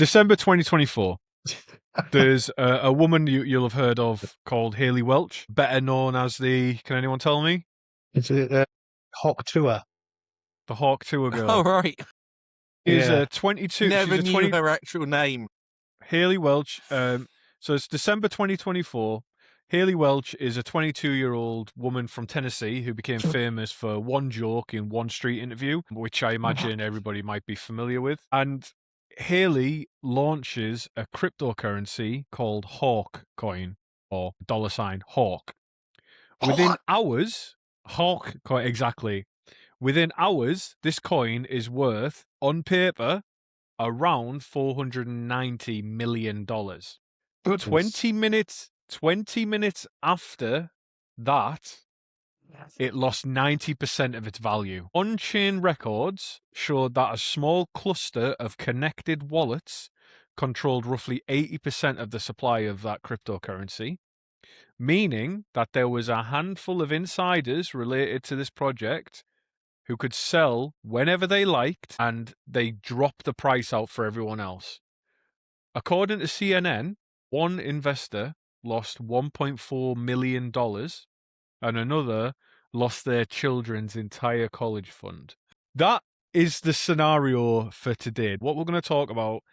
December 2024. There's a woman you'll have heard of called Hayley Welch, better known as the. Can anyone tell me? Is it Hawk Tour? The Hawk Tour girl. Oh, right. She's Yeah. 22. Never she's knew her actual name. Hayley Welch. So it's December 2024. Hayley Welch is a 22-year-old woman from Tennessee who became famous for one joke in one street interview, which I imagine everybody might be familiar with. And Hayley launches a cryptocurrency called Hawk Coin, or $Hawk. Within hours, Hawk Coin, exactly. Within hours, this coin is worth, on paper, around $490 million. 20 minutes after that, it lost 90% of its value. On-chain records showed that a small cluster of connected wallets controlled roughly 80% of the supply of that cryptocurrency, meaning that there was a handful of insiders related to this project who could sell whenever they liked, and they dropped the price out for everyone else. According to CNN, one investor lost $1.4 million and another lost their children's entire college fund. That is the scenario for today. What we're going to talk about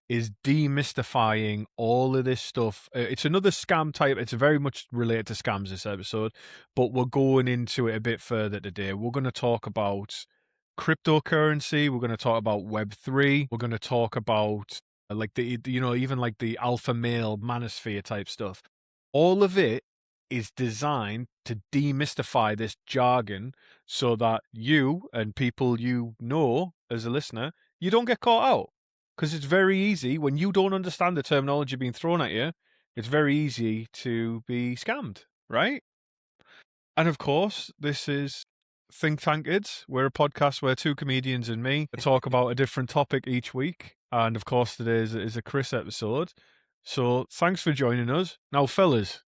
is demystifying all of this stuff. It's another scam type. It's very much related to scams, this episode, but we're going into it a bit further today. We're going to talk about cryptocurrency. We're going to talk about Web3. We're going to talk about like even like the alpha male manosphere type stuff. All of it is designed to demystify this jargon so that you and people you know as a listener, you don't get caught out. Because it's very easy, when you don't understand the terminology being thrown at you, it's very easy to be scammed, right? And of course, this is Tankards. We're a podcast where two comedians and me talk about a different topic each week. And of course, today is a Chris episode. So thanks for joining us. Now, fellas,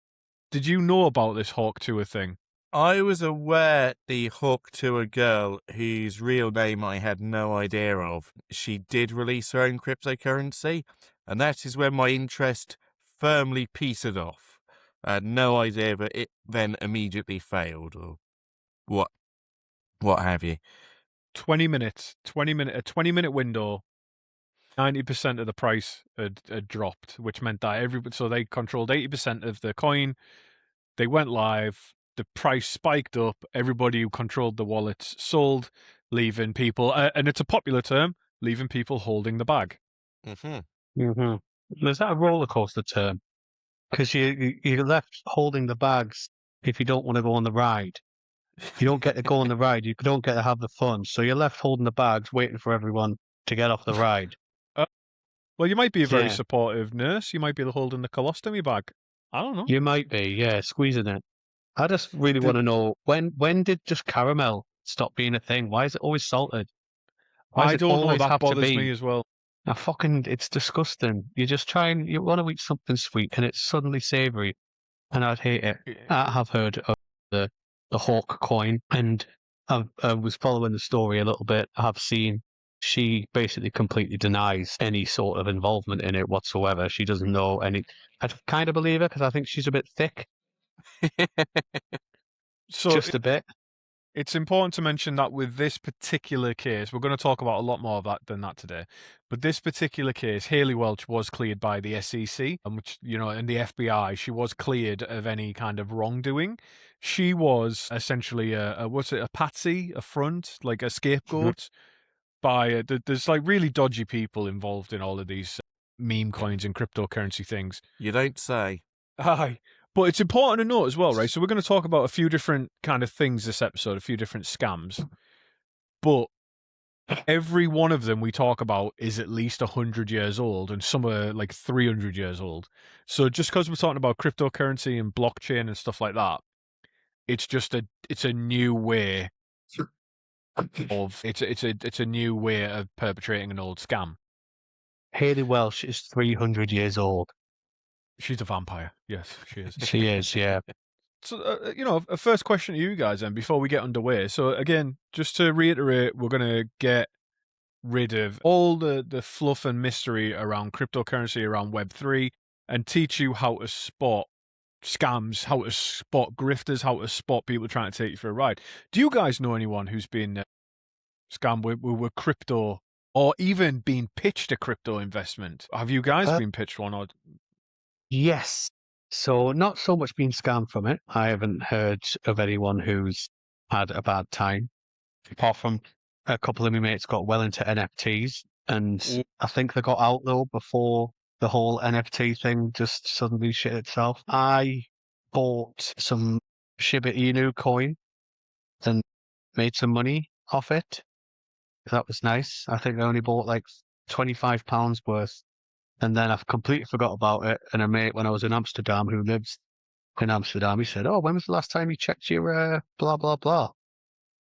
did you know about this Hawk Tour thing? I was aware the Hawk Tour girl, whose real name I had no idea of, she did release her own cryptocurrency, and that is when my interest firmly petered off. I had no idea that it then immediately failed, or what have you. 20 minutes, a 20-minute window, 90% of the price had dropped, which meant that so they controlled 80% of the coin. They went live. The price spiked up. Everybody who controlled the wallets sold, leaving people, and it's a popular term, leaving people holding the bag. Is that a roller coaster term? Because you're left holding the bags if you don't want to go on the ride. You don't get to go on the ride. You don't get to have the fun. So you're left holding the bags, waiting for everyone to get off the ride. Well, you might be a very supportive nurse. You might be holding the colostomy bag. I don't know. You might be, yeah, squeezing it. I just really want to know, when did just caramel stop being a thing? Why is it always salted? I don't know. That bothers me as well. It's disgusting. You want to eat something sweet and it's suddenly savoury, and I'd hate it. I have heard of the Hawk coin, and I was following the story a little bit. I have seen she basically completely denies any sort of involvement in it whatsoever. She doesn't know any. I kind of believe her because I think she's a bit thick. Just a bit. It's important to mention that with this particular case, we're going to talk about a lot more of that than that today. But this particular case, Hayley Welch was cleared by the SEC, and the FBI. She was cleared of any kind of wrongdoing. She was essentially a patsy, a front, like a scapegoat. There's like really dodgy people involved in all of these meme coins and cryptocurrency things. You don't say. Aye. But it's important to note as well, right? So we're going to talk about a few different kind of things this episode, a few different scams. But every one of them we talk about is at least 100 years old, and some are like 300 years old. So just because we're talking about cryptocurrency and blockchain and stuff like that, it's a new way it's a new way of perpetrating an old scam. Hayley Welch is 300 years old. She's a vampire. Yes, she is. She is, yeah. So, a first question to you guys then before we get underway. So again, just to reiterate, we're going to get rid of all the fluff and mystery around cryptocurrency, around Web3, and teach you how to spot scams, how to spot grifters, how to spot people trying to take you for a ride. Do you guys know anyone who's been scammed with crypto, or even been pitched a crypto investment? Have you guys been pitched one? Or Yes. So not so much being scammed from it. I haven't heard of anyone who's had a bad time, apart from a couple of my mates got well into NFTs, and I think they got out though before the whole NFT thing just suddenly shit itself. I bought some Shiba Inu coin and made some money off it. That was nice. I think I only bought like £25 worth. And then I've completely forgot about it. And a mate, when I was in Amsterdam, who lives in Amsterdam, he said, "Oh, when was the last time you checked your blah, blah, blah?"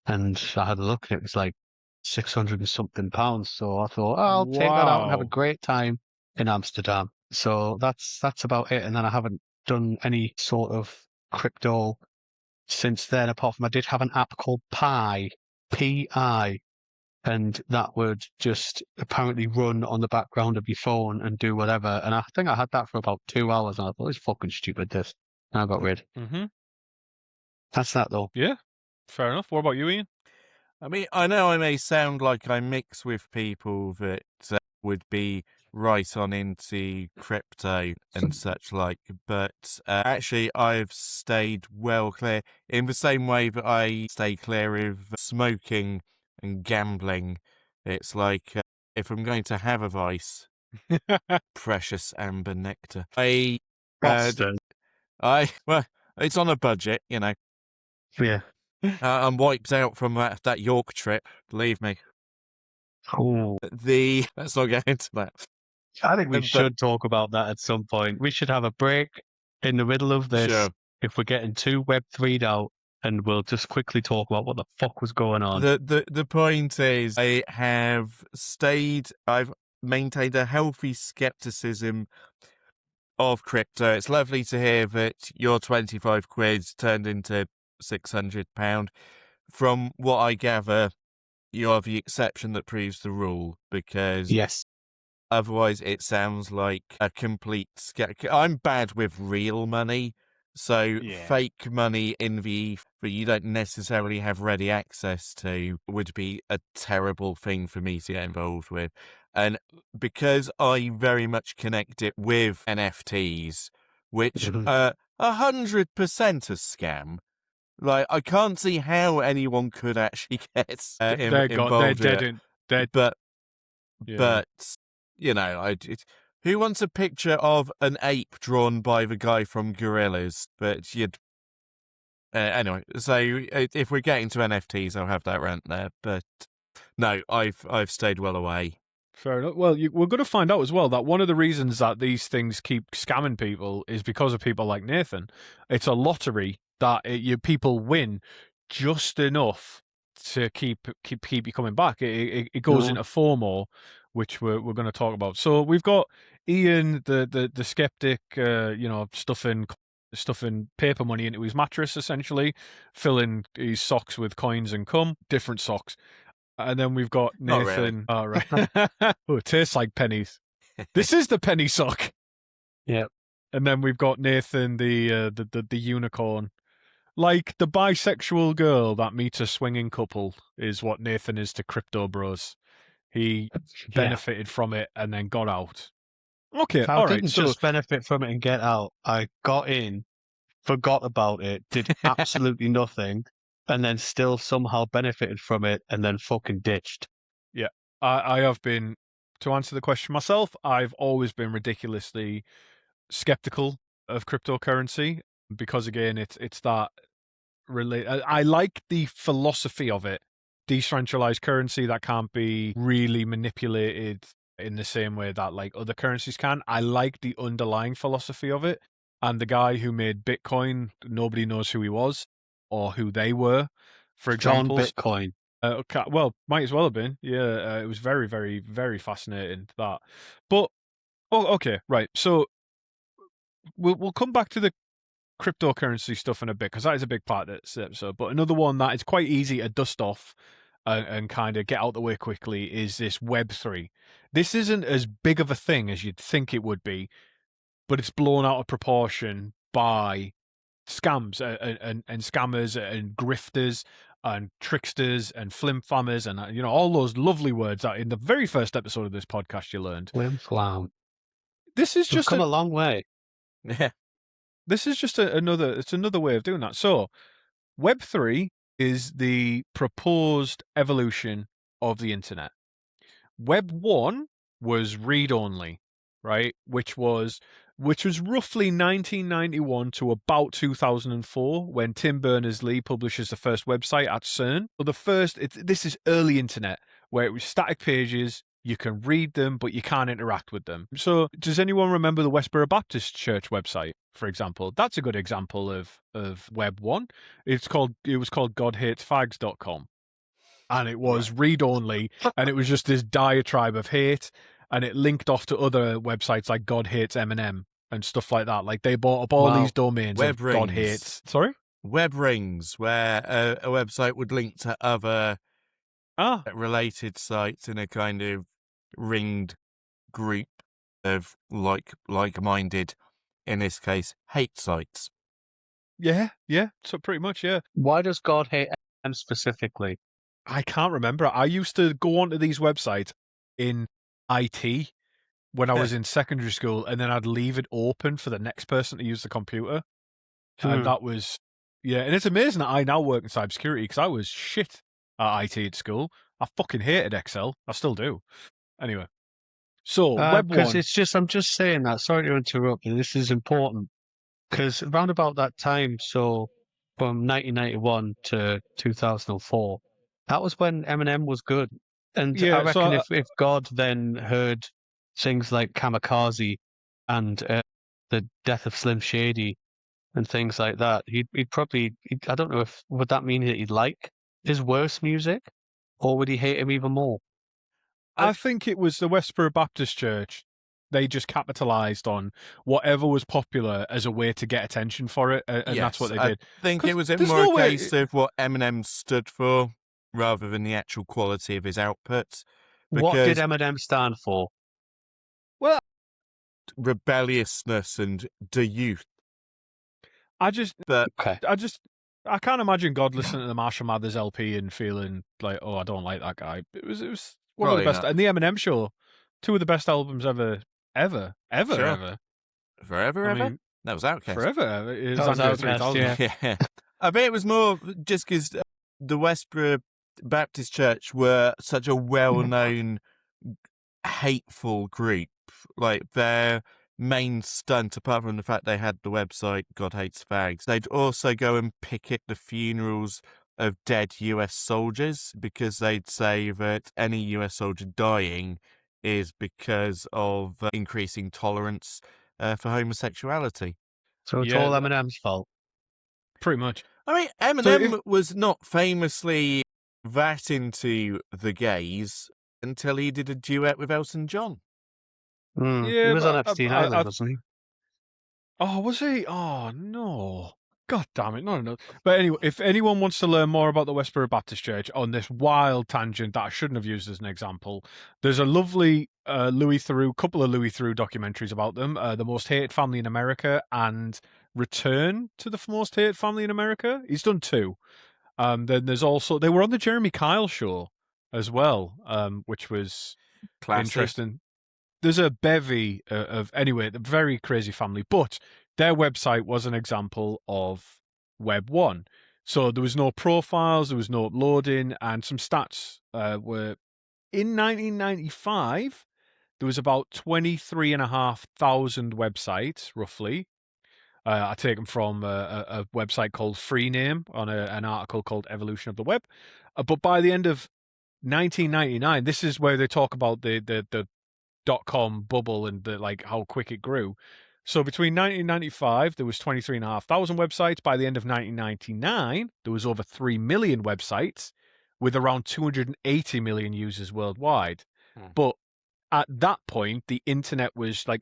And I had a look and it was like 600 and something pounds. So I thought, oh, I'll take that out and have a Wow. great time in Amsterdam. So that's about it. And then I haven't done any sort of crypto since then, apart from I did have an app called Pi, P-I, and that would just apparently run on the background of your phone and do whatever. And I think I had that for about 2 hours, and I thought, it's fucking stupid, this. And I got rid. Mm-hmm. That's that, though. Yeah, fair enough. What about you, Ian? I mean, I know I may sound like I mix with people that would be right on into crypto and such like, but actually I've stayed well clear in the same way that I stay clear of smoking and gambling. It's like, if I'm going to have a vice, precious amber nectar. Boston. Well, it's on a budget, you know. Yeah. I'm wiped out from that York trip, believe me. Oh, Let's not get into that. I think we But- should talk about that at some point. We should have a break in the middle of this Sure. if we're getting too Web3'd out, and we'll just quickly talk about what the fuck was going on. The point is, I've maintained a healthy skepticism of crypto. It's lovely to hear that your 25 quid turned into £600. From what I gather, you're the exception that proves the rule, because Yes. otherwise it sounds like a complete I'm bad with real money, so Yeah. fake money in the that you don't necessarily have ready access to would be a terrible thing for me to get involved with. And because I very much connect it with NFTs, which Mhm. 100% a scam. Like, I can't see how anyone could actually get They're involved dead in in. They're, but yeah. but you know, who wants a picture of an ape drawn by the guy from Gorillas? But you'd anyway. So if we're getting to NFTs, I'll have that rant there. But no, I've stayed well away. Fair enough. Well, we're going to find out as well that one of the reasons that these things keep scamming people is because of people like Nathan. It's a lottery that people win just enough to keep you coming back. It goes Mhm. into FOMO, which we're going to talk about. So we've got Ian, the skeptic, stuffing paper money into his mattress, essentially, filling his socks with coins and cum, different socks. And then we've got Not Nathan. really. Oh, right. Oh, it tastes like pennies. This is the penny sock. Yep. And then we've got Nathan, the unicorn. Like the bisexual girl that meets a swinging couple is what Nathan is to crypto bros. He benefited from it and then got out. Okay, I all right. didn't So just benefit from it and get out. I got in, forgot about it, did absolutely nothing, and then still somehow benefited from it and then fucking ditched. I have been, to answer the question myself, I've always been ridiculously skeptical of cryptocurrency because, again, it's that I like the philosophy of it. Decentralized currency that can't be really manipulated in the same way that like other currencies can. I like the underlying philosophy of it. And the guy who made Bitcoin, nobody knows who he was or who they were, for John example. Bitcoin. Well, might as well have been. Yeah, it was very, very, very fascinating, that. But, okay, right. So we'll come back to the cryptocurrency stuff in a bit, because that is a big part of this episode. But another one that is quite easy to dust off and kind of get out the way quickly is this Web3. This isn't as big of a thing as you'd think it would be, but it's blown out of proportion by scams and scammers and grifters and tricksters and flim-flammers and all those lovely words that in the very first episode of this podcast you learned. Flim-flam. This is We've just come a long way. Yeah. This is just another way of doing that. So Web3 is the proposed evolution of the internet. Web 1 was read only, right? Which was roughly 1991 to about 2004 when Tim Berners-Lee publishes the first website at CERN. So this is early internet where it was static pages. You can read them, but you can't interact with them. So does anyone remember the Westboro Baptist Church website, for example? That's a good example of Web 1. It was called godhatesfags.com. And it was read only, and it was just this diatribe of hate, and it linked off to other websites like God Hates Eminem and stuff like that. Like they bought up all these domains Web of God rings. Hates. Sorry? Web rings, where a website would link to other related sites in a kind of ringed group of like-minded, in this case, hate sites. Yeah, so pretty much, yeah. Why does God hate M specifically? I can't remember. I used to go onto these websites in IT when I was in secondary school, and then I'd leave it open for the next person to use the computer. And that was, and it's amazing that I now work in cybersecurity because I was shit at IT at school. I fucking hated Excel. I still do. Anyway, so Web 1. It's just, I'm just saying that. Sorry to interrupt you. This is important because around about that time, so from 1991 to 2004, that was when Eminem was good. And I reckon if God then heard things like Kamikaze and the death of Slim Shady and things like that, he'd probably, I don't know would that mean that he'd like his worst music or would he hate him even more? I think it was the Westboro Baptist Church. They just capitalized on whatever was popular as a way to get attention for it, and that's what they did. I think it was more a case of what Eminem stood for rather than the actual quality of his outputs. What did Eminem stand for? Well, rebelliousness and the youth. I can't imagine God listening to the Marshall Mathers LP and feeling like, oh, I don't like that guy. It was one of the best, and the Eminem Show, two of the best albums ever. Forever. That was Outkast. Forever. It was Outkast, yeah. I bet it was more just because the Westboro Baptist Church were such a well-known, hateful group. Like their main stunt, apart from the fact they had the website God Hates Fags, they'd also go and picket the funerals of dead US soldiers because they'd say that any US soldier dying is because of increasing tolerance for homosexuality. So it's all Eminem's fault. Pretty much. I mean, Eminem was not famously that into the gays until he did a duet with Elton John. He was on Epstein Island, wasn't he? Oh, was he? Oh, no. God damn it. No. But anyway, if anyone wants to learn more about the Westboro Baptist Church on this wild tangent that I shouldn't have used as an example, there's a lovely couple of Louis Theroux documentaries about them, The Most Hated Family in America and Return to the Most Hated Family in America. He's done two. Then there's also, they were on the Jeremy Kyle show as well, which was interesting. There's a bevy of, anyway, the very crazy family, but their website was an example of Web 1. So there was no profiles, there was no uploading, and some stats were, in 1995, there was about 23,500 websites, roughly. I take them from a website called Freename on an article called Evolution of the Web. But by the end of 1999, this is where they talk about the .com bubble and how quick it grew. So between 1995, there was 23,500 websites. By the end of 1999, there was over 3 million websites with around 280 million users worldwide. But at that point, the internet was like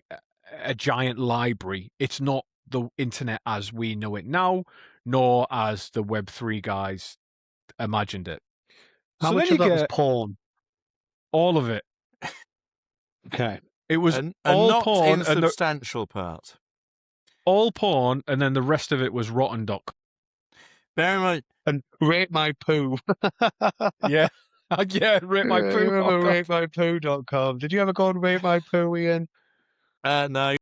a giant library. It's not the internet as we know it now, nor as the Web3 guys imagined it. How So much then of you that was get porn? all of it. Okay. It was And all not porn, and insubstantial part. all porn, and then the rest of it was rotten duck. Bear in mind, And rate my poo. Yeah, yeah. Rate my You poo. remember Oh, God. ratemypoo.com? Did you ever go and rate my poo, Ian? no.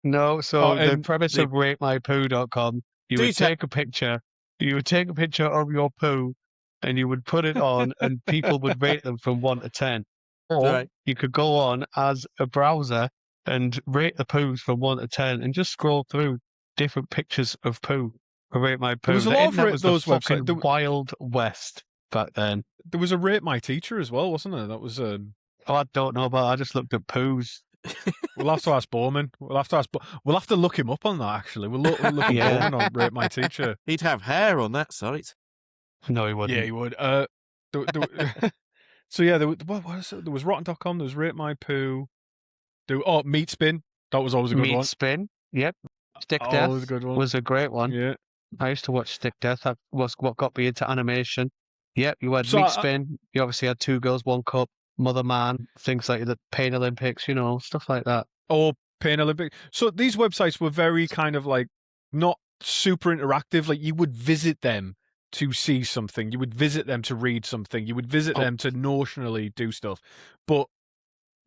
No. So the And premise of ratemypoo.com, you would Detail. take a picture. You would take a picture of your poo, and you would put it on, and people would rate them from 1 to 10. Or Right. you could go on as a browser and rate the poos from 1 to 10, and just scroll through different pictures of poo. Rate my there poo. was a The lot of internet was the those fucking websites. wild west back then. There was a rate my teacher as well, wasn't there? That was. Oh, I don't know, but I just looked at poos. We'll have to ask Bowman. We'll have to look him up on that. Actually, we'll look at Yeah. Bowman on rate my teacher. He'd have hair on that site. No, he wouldn't. Yeah, he would. So yeah, what was it? There was rotten.com. There was rate my poo. Meat spin. That was always a good Meat one. Spin. Yep. Stick Always a Death good one. was a great one. Yeah. I used to watch Stick Death. That was what got me into animation. Yep, you had So Meat Spin. You obviously had Two Girls, One Cup, Mother Man, things like the Pain Olympics, stuff like that. Or Pain Olympic. So these websites were very kind of like not super interactive. Like you would visit them to see something. You would visit them to read something. You would visit them to notionally do stuff. But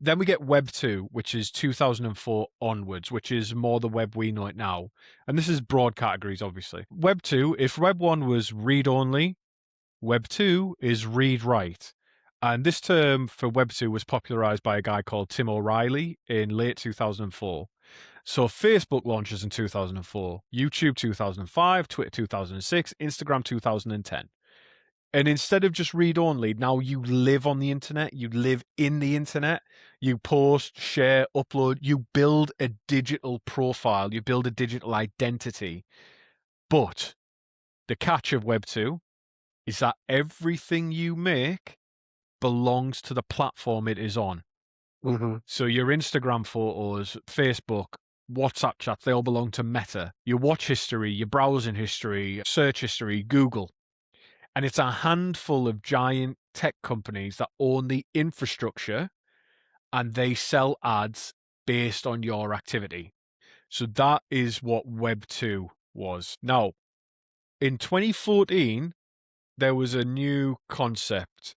then we get Web 2, which is 2004 onwards, which is more the web we know it now. And this is broad categories, obviously. Web 2, if Web 1 was read only, Web 2 is read write. And this term for Web 2 was popularized by a guy called Tim O'Reilly in late 2004. So Facebook launches in 2004, YouTube 2005, Twitter 2006, Instagram 2010. And instead of just read only, now you live on the internet, you live in the internet, you post, share, upload, you build a digital profile, you build a digital identity. But the catch of Web 2 is that everything you make belongs to the platform it is on. Mm-hmm. So your Instagram photos, Facebook, WhatsApp chats, they all belong to Meta. Your watch history, your browsing history, search history, Google. And it's a handful of giant tech companies that own the infrastructure and they sell ads based on your activity. So that is what Web 2 was. Now, in 2014, there was a new concept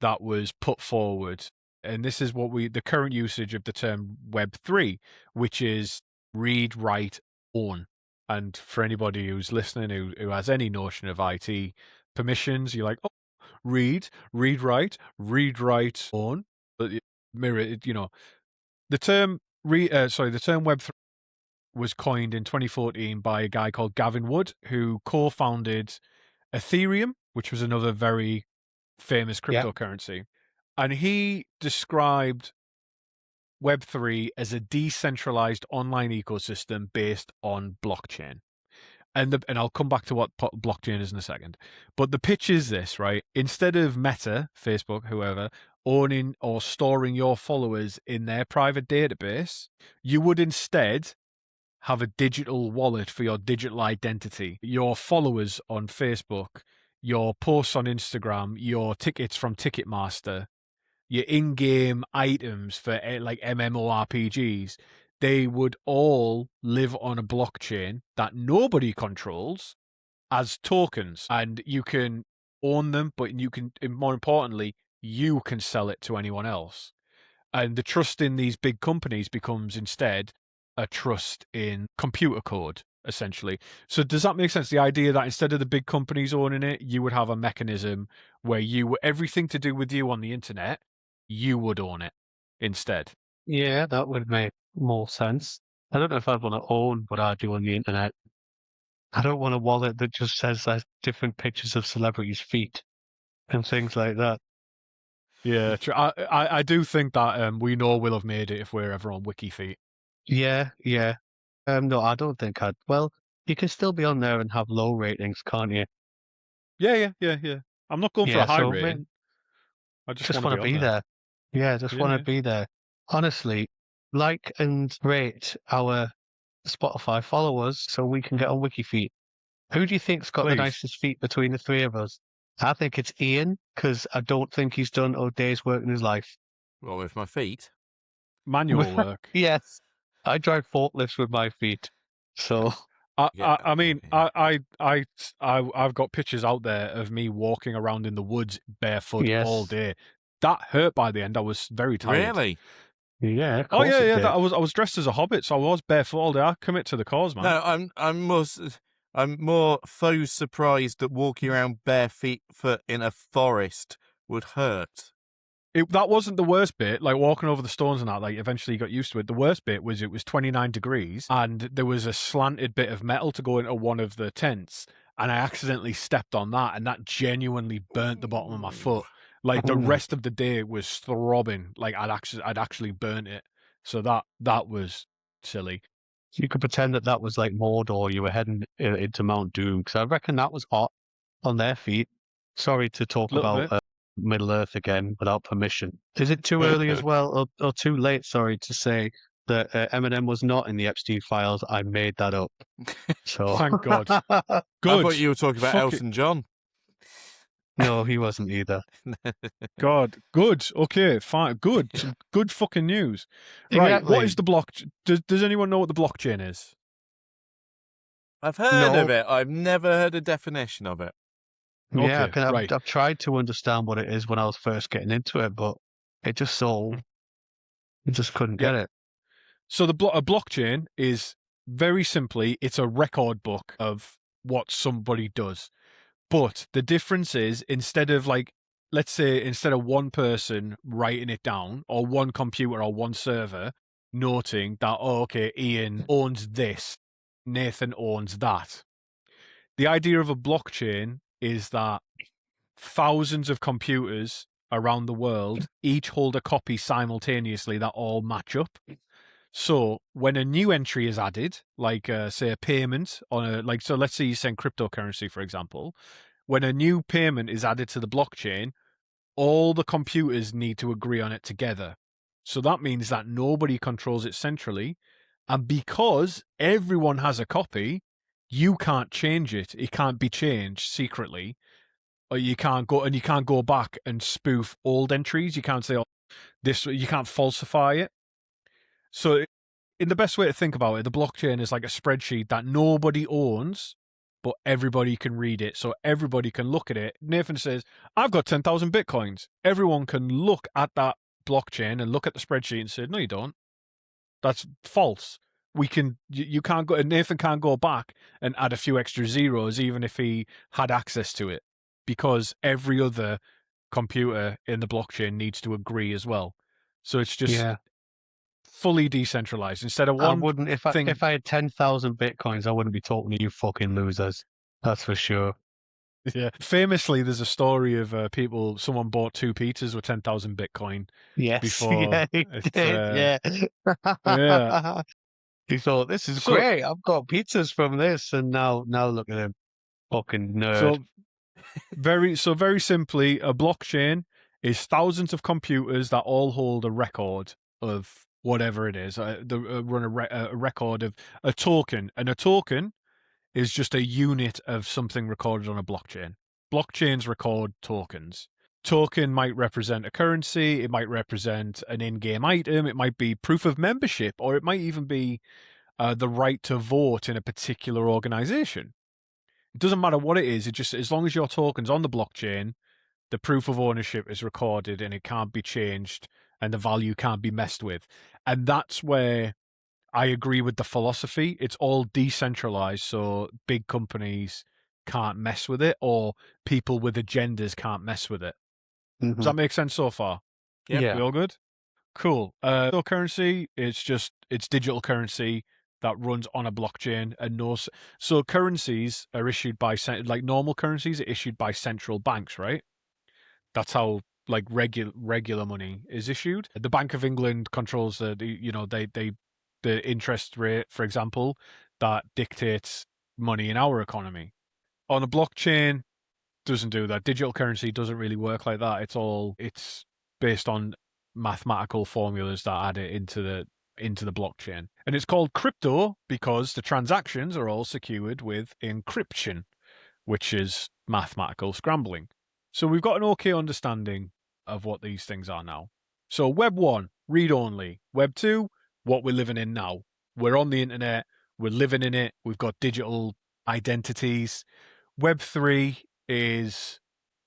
that was put forward. And this is the current usage of the term Web 3, which is read, write, own. And for anybody who's listening who has any notion of IT permissions, you're like, oh, read, write, own. But the term the term Web 3 was coined in 2014 by a guy called Gavin Wood, who co-founded Ethereum, which was another very famous cryptocurrency. And he described Web3 as a decentralized online ecosystem based on blockchain. And I'll come back to what blockchain is in a second. But the pitch is this, right? Instead of Meta, Facebook, whoever, owning or storing your followers in their private database, you would instead have a digital wallet for your digital identity. Your followers on Facebook, your posts on Instagram, your tickets from Ticketmaster, your in-game items for like MMORPGs, they would all live on a blockchain that nobody controls as tokens, and you can own them, but you can, more importantly, you can sell it to anyone else. And the trust in these big companies becomes instead a trust in computer code, essentially. So does that make sense? The idea that instead of the big companies owning it, you would have a mechanism where everything to do with you on the internet, you would own it instead. Yeah, that would make more sense. I don't know if I'd want to own what I do on the internet. I don't want a wallet that just says there's different pictures of celebrities' feet and things like that. Yeah, true. I do think that we know we'll have made it if we're ever on WikiFeet. Yeah. No, I don't think I'd. Well, you can still be on there and have low ratings, can't you? Yeah. I'm not going for a high so rating. I just just want to want be to on be there. there. Yeah, just want to be there. Honestly, like and rate our Spotify followers so we can get on WikiFeet. Who do you think's got the Please. nicest feet between the three of us? I think it's Ian, because I don't think he's done a day's work in his life. Well, with my feet. Manual work. Yes. I drive forklifts with my feet. So, I mean, I've got pictures out there of me walking around in the woods barefoot all yes. day. That hurt by the end. I was very tired. Really? Yeah, of Oh course yeah, it yeah. did. I was dressed as a hobbit, so I was barefoot all day. I commit to the cause, man. No, I'm more so surprised that walking around barefoot in a forest would hurt. That wasn't the worst bit. Like walking over the stones and that. Like eventually you got used to it. The worst bit was it was 29 degrees and there was a slanted bit of metal to go into one of the tents, and I accidentally stepped on that, and that genuinely burnt the bottom of my foot. Like the rest of the day was throbbing. Like I'd actually burnt it. So that was silly. You could pretend that was like Mordor, you were heading into Mount Doom, because I reckon that was hot on their feet. Sorry to talk Little about bit. Middle Earth again without permission. Is it too early as well, or too late, sorry, to say that Eminem was not in the Epstein files? I made that up. So Thank God. Good. I thought you were talking about Fuck it. Elton John. No, he wasn't either. God, good. Okay, fine. Good. Some good fucking news. Right. Exactly. What is the block? Does anyone know what the blockchain is? I've heard of it. I've never heard a definition of it. Yeah, Okay, right. I've tried to understand what it is when I was first getting into it, but it just I just couldn't get it. So a blockchain is very simply, it's a record book of what somebody does. But the difference is, instead of one person writing it down, or one computer or one server noting that, oh, okay, Ian owns this, Nathan owns that. The idea of a blockchain is that thousands of computers around the world each hold a copy simultaneously that all match up. So when a new entry is added, like say a payment on so let's say you send cryptocurrency, for example, when a new payment is added to the blockchain, all the computers need to agree on it together. So that means that nobody controls it centrally. And because everyone has a copy, you can't change it. It can't be changed secretly. Or you can't go back and spoof old entries. You can't say, oh, you can't falsify it. So in the best way to think about it, the blockchain is like a spreadsheet that nobody owns, but everybody can read it. So everybody can look at it. Nathan says, I've got 10,000 Bitcoins. Everyone can look at that blockchain and look at the spreadsheet and say, no, you don't. That's false. You can't go, Nathan can't go back and add a few extra zeros, even if he had access to it, because every other computer in the blockchain needs to agree as well. So it's just fully decentralized. Instead of one I wouldn't, if I had 10,000 Bitcoins, I wouldn't be talking to you fucking losers. That's for sure. Yeah. Famously, there's a story of someone bought 2 pizzas with 10,000 Bitcoin. Yes. Before Yeah. Yeah. He thought, this is great. I've got pizzas from this. And now look at him. Fucking nerd. So very simply, a blockchain is thousands of computers that all hold a record of whatever it is. Run a record of a token. And a token is just a unit of something recorded on a blockchain. Blockchains record tokens. Token might represent a currency, it might represent an in-game item, it might be proof of membership, or it might even be the right to vote in a particular organization. It doesn't matter what it is, it just, as long as your token's on the blockchain, the proof of ownership is recorded and it can't be changed and the value can't be messed with. And that's where I agree with the philosophy. It's all decentralized, so big companies can't mess with it, or people with agendas can't mess with it. Mm-hmm. Does that make sense so far? Yep. Yeah. We all good? Cool. Cryptocurrency, it's digital currency that runs on a blockchain, and so currencies are issued by like normal currencies are issued by central banks, right? That's how like regular money is issued. The Bank of England controls the interest rate, for example, that dictates money in our economy. On a blockchain, doesn't do that. Digital currency doesn't really work like that. It's based on mathematical formulas that add it into the blockchain. And it's called crypto because the transactions are all secured with encryption, which is mathematical scrambling. So we've got an okay understanding of what these things are now. So Web 1, read only. Web 2, what we're living in now. We're on the internet, we're living in it, we've got digital identities. Web 3 is,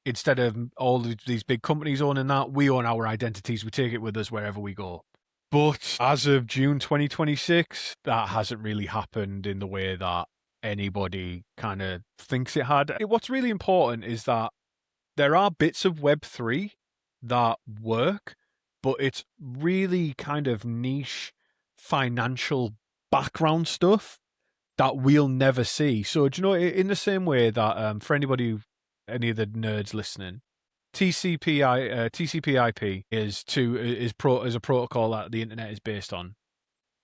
instead of all these big companies owning that, we own our identities, we take it with us wherever we go. But as of June 2026, that hasn't really happened in the way that anybody kind of thinks it had. What's really important is that there are bits of Web3 that work, but it's really kind of niche financial background stuff that we'll never see. So, do you know, in the same way that for anybody, any of the nerds listening, TCP/IP is a protocol that the internet is based on,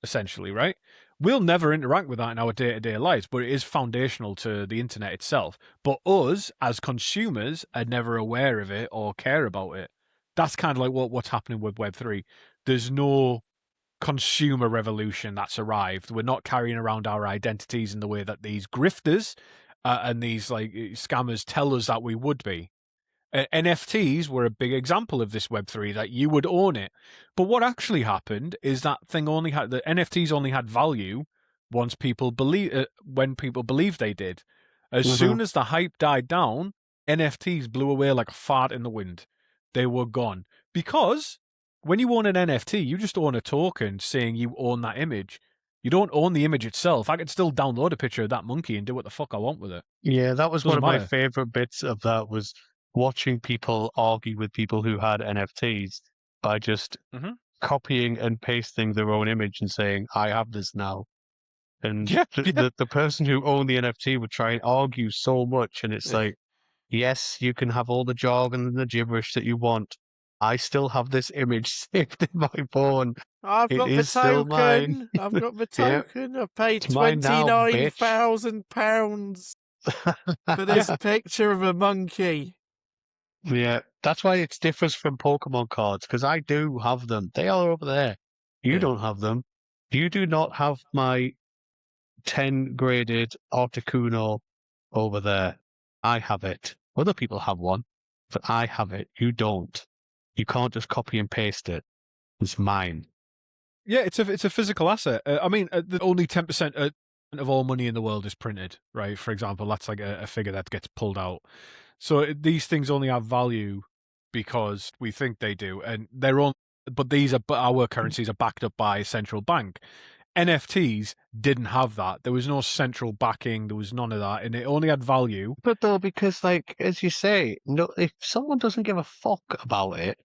essentially, right? We'll never interact with that in our day-to-day lives, but it is foundational to the internet itself. But us, as consumers, are never aware of it or care about it. That's kind of like what's happening with Web3. There's no consumer revolution that's arrived. We're not carrying around our identities in the way that these grifters and these like scammers tell us that we would be. NFTs were a big example of this Web3, that you would own it. But what actually happened is the NFTs only had value when people believed they did. As soon as the hype died down, NFTs blew away like a fart in the wind. They were gone. Because when you own an NFT, you just own a token saying you own that image. You don't own the image itself. I could still download a picture of that monkey and do what the fuck I want with it. Yeah, that was one Doesn't of my matter. favorite bits of that was watching people argue with people who had NFTs by just Mhm. copying and pasting their own image and saying, I have this now. And Yeah. the person who owned the NFT would try and argue so much. And it's like, yes, you can have all the jargon and the gibberish that you want. I still have this image saved in my phone. I've It got the is still mine. token. I've got the Yeah, token. I've paid it's mine now, bitch. £29,000 for this picture of a monkey. Yeah, that's why it's differs from Pokemon cards, because I do have them. They are over there. You Yeah. don't have them. You do not have my 10 graded Articuno over there. I have it. Other people have one, but I have it. You don't. You can't just copy and paste it. It's mine. Yeah, it's a physical asset. I mean, only 10% of all money in the world is printed, right? For example, that's like a figure that gets pulled out. So these things only have value because we think they do, and they're on. But our currencies are backed up by a central bank. NFTs didn't have that. There was no central backing. There was none of that, and it only had value. But though, because like as you say, no, if someone doesn't give a fuck about it,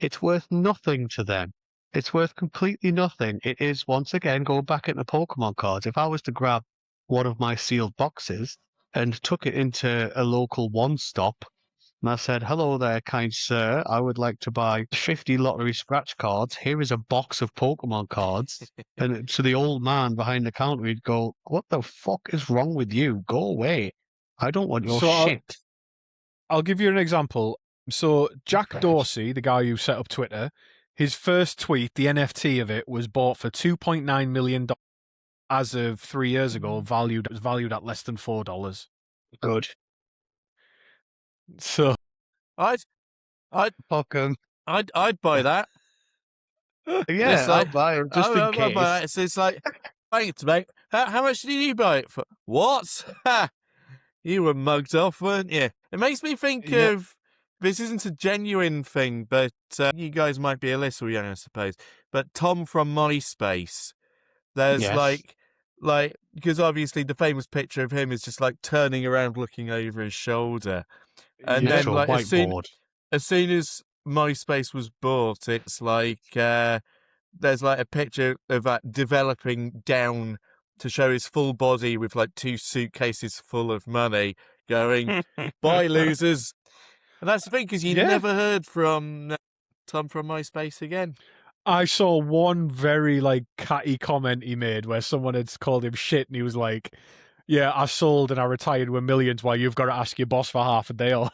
it's worth nothing to them. It's worth completely nothing. It is, once again, going back into Pokemon cards. If I was to grab one of my sealed boxes and took it into a local one-stop, and I said, hello there, kind sir, I would like to buy 50 lottery scratch cards. Here is a box of Pokemon cards. And to the old man behind the counter, he'd go, what the fuck is wrong with you? Go away. I don't want your So shit. I'll give you an example. So Jack Right. Dorsey, the guy who set up Twitter, his first tweet, the NFT of it, was bought for $2.9 million as of 3 years ago. Valued at less than $4. Good. So I'd Fuck 'em. I'd buy that. Yeah, It's I'll like, buy 'em just in I'd buy case. that. It's like, thanks, mate. How much did you buy it for? What? Ha! You were mugged off, weren't you? It makes me think Yeah. of, this isn't a genuine thing, but you guys might be a little young, I suppose. But Tom from MySpace, there's Yes. like, because obviously the famous picture of him is just like turning around, looking over his shoulder, and Yeah. then Sure, like as soon whiteboard. as MySpace was bought, it's like there's like a picture of that developing down to show his full body with like 2 suitcases full of money, going, "Bye, losers." And that's the thing, because you Yeah. never heard from Tom from MySpace again. I saw one very like catty comment he made where someone had called him shit, and he was like, "Yeah, I sold and I retired with millions, while you've got to ask your boss for half a deal."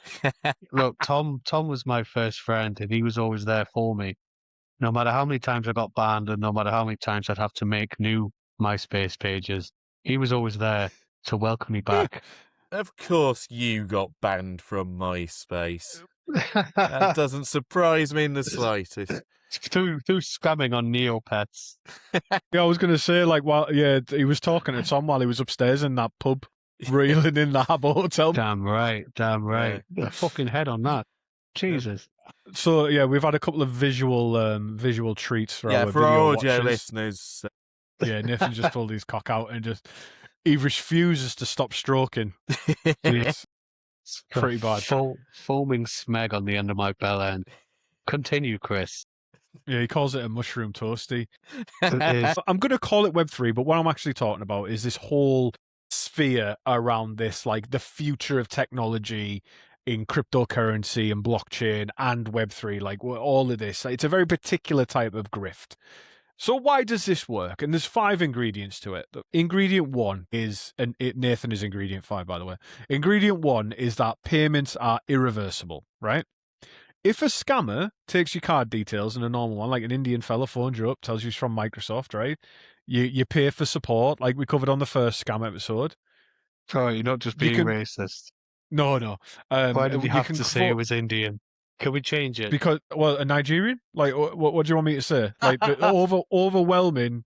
Look, Tom was my first friend, and he was always there for me. No matter how many times I got banned, and no matter how many times I'd have to make new MySpace pages, he was always there to welcome me back. Of course you got banned from MySpace. That doesn't surprise me in the slightest. through scamming on Neopets. Yeah, I was going to say, like, he was talking to Tom while he was upstairs in that pub, reeling in the Habbo Hotel. Damn right. Yeah. The fucking head on that. Jesus. So, yeah, we've had a couple of visual treats for our for video our audio watchers. listeners. Yeah, Nathan just pulled his cock out and he refuses to stop stroking. It's pretty bad. Foaming smeg on the end of my bell end. Continue, Chris. Yeah, he calls it a mushroom toasty. It is. I'm going to call it Web3, but what I'm actually talking about is this whole sphere around this, like the future of technology in cryptocurrency and blockchain and Web3, like all of this. It's a very particular type of grift. So why does this work? And there's 5 ingredients to it. Ingredient 1 is, and Nathan is ingredient 5, by the way. Ingredient 1 is that payments are irreversible, right? If a scammer takes your card details in a normal one, like an Indian fella phones you up, tells you he's from Microsoft, right? You pay for support, like we covered on the first scam episode. Sorry, you're not just being racist. No. Why did you have to say it was Indian? Can we change it? Because, well, a Nigerian? Like, what do you want me to say? Like, the overwhelming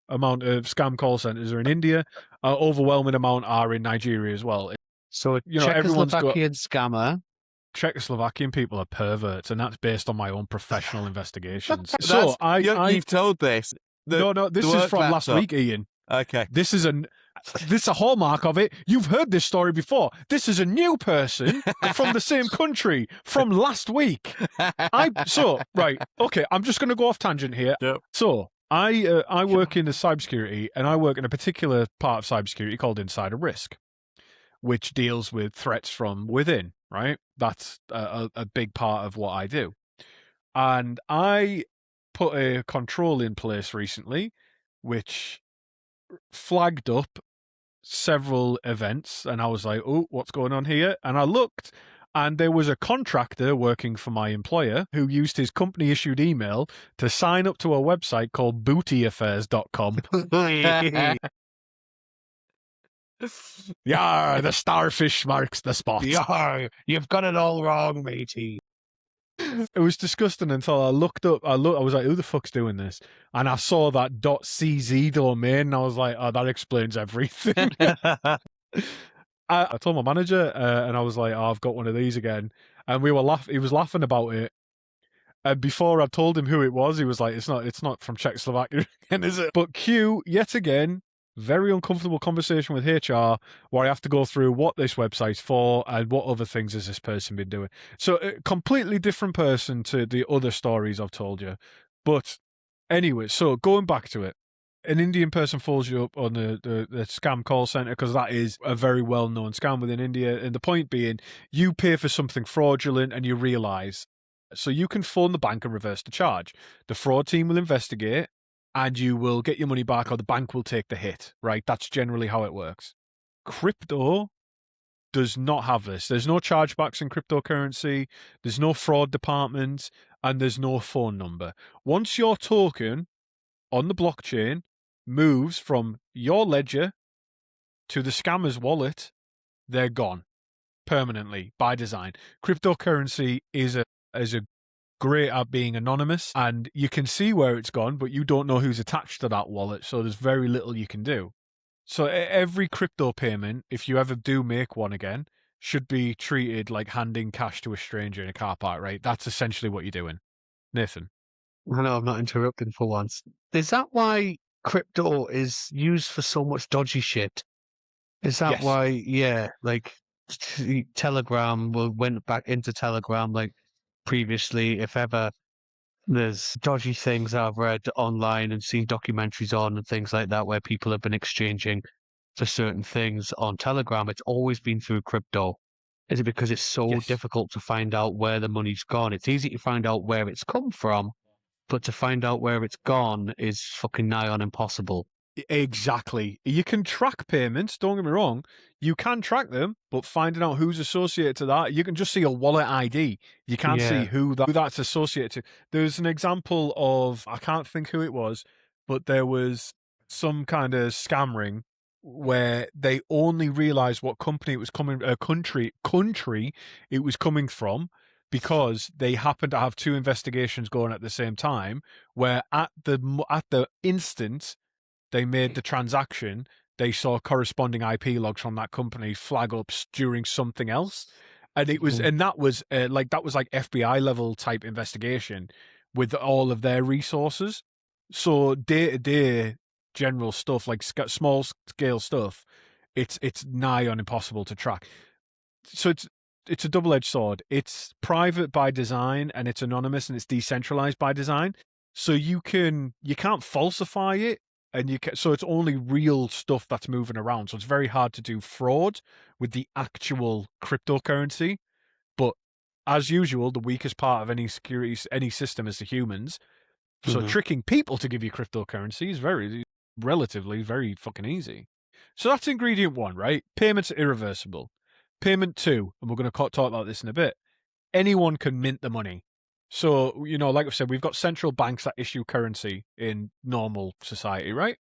amount of scam call centers are in India. Overwhelming amount are in Nigeria as well. So, Czechoslovakian scammer. Czechoslovakian people are perverts, and that's based on my own professional investigations. You've told this. No, this is from last week, Ian. Okay. This is a hallmark of it. You've heard this story before. This is a new person from the same country from last week. I'm just going to go off tangent here. Yep. So I work in the cybersecurity, and I work in a particular part of cybersecurity called insider risk, which deals with threats from within, right? That's a big part of what I do. And I put a control in place recently, which flagged up several events, and I was like, oh, what's going on here? And I looked, and there was a contractor working for my employer who used his company-issued email to sign up to a website called bootyaffairs.com. Yeah, the starfish marks the spot. Yeah, you've got it all wrong, matey. It was disgusting until I looked up. I was like, who the fuck's doing this? And I saw that .cz domain, and I was like, oh, that explains everything. I told my manager, and I was like, oh, I've got one of these again. And we were he was laughing about it. And before I told him who it was, he was like, it's not from Czechoslovakia again, is it? But Q, yet again, very uncomfortable conversation with HR where I have to go through what this website's for and what other things has this person been doing. So a completely different person to the other stories I've told you. But anyway, so going back to it, an Indian person phones you up on the scam call center because that is a very well-known scam within India. And the point being, you pay for something fraudulent and you realize. So you can phone the bank and reverse the charge. The fraud team will investigate, and you will get your money back, or the bank will take the hit, right? That's generally how it works. Crypto does not have this. There's no chargebacks in cryptocurrency, there's no fraud department, and there's no phone number. Once your token on the blockchain moves from your ledger to the scammer's wallet, they're gone permanently by design. Cryptocurrency is a great at being anonymous, and you can see where it's gone, but you don't know who's attached to that wallet, so there's very little you can do. So every crypto payment, if you ever do make one again, should be treated like handing cash to a stranger in a car park, right? That's essentially what you're doing. Nathan? I know I'm not interrupting for once. Is that why crypto is used for so much dodgy shit? Is that why, like Telegram went back into Telegram, like, previously, if ever there's dodgy things I've read online and seen documentaries on and things like that where people have been exchanging for certain things on Telegram, it's always been through crypto. Is it because it's so difficult to find out where the money's gone? It's easy to find out where it's come from, but to find out where it's gone is fucking nigh on impossible. Exactly. You can track payments, don't get me wrong. You can track them, but finding out who's associated to that, you can just see a wallet ID. You can't see who that's associated to. There's an example of, I can't think who it was, but there was some kind of scam ring where they only realized what company it was coming, country it was coming from, because they happened to have two investigations going at the same time, where at the instant they made the transaction, they saw corresponding IP logs from that company flag up during something else. And it was, and that was like FBI level type investigation with all of their resources. So day to day general stuff, like small scale stuff, it's nigh on impossible to track. So it's a double-edged sword. It's private by design and it's anonymous and it's decentralized by design. So you can't falsify it, and so it's only real stuff that's moving around. So it's very hard to do fraud with the actual cryptocurrency. But as usual, the weakest part of any system is the humans. So tricking people to give you cryptocurrency is relatively very fucking easy. So that's ingredient one, right? Payments are irreversible. Payment two, and we're going to talk about this in a bit. Anyone can mint the money. So, like I've said, we've got central banks that issue currency in normal society, right?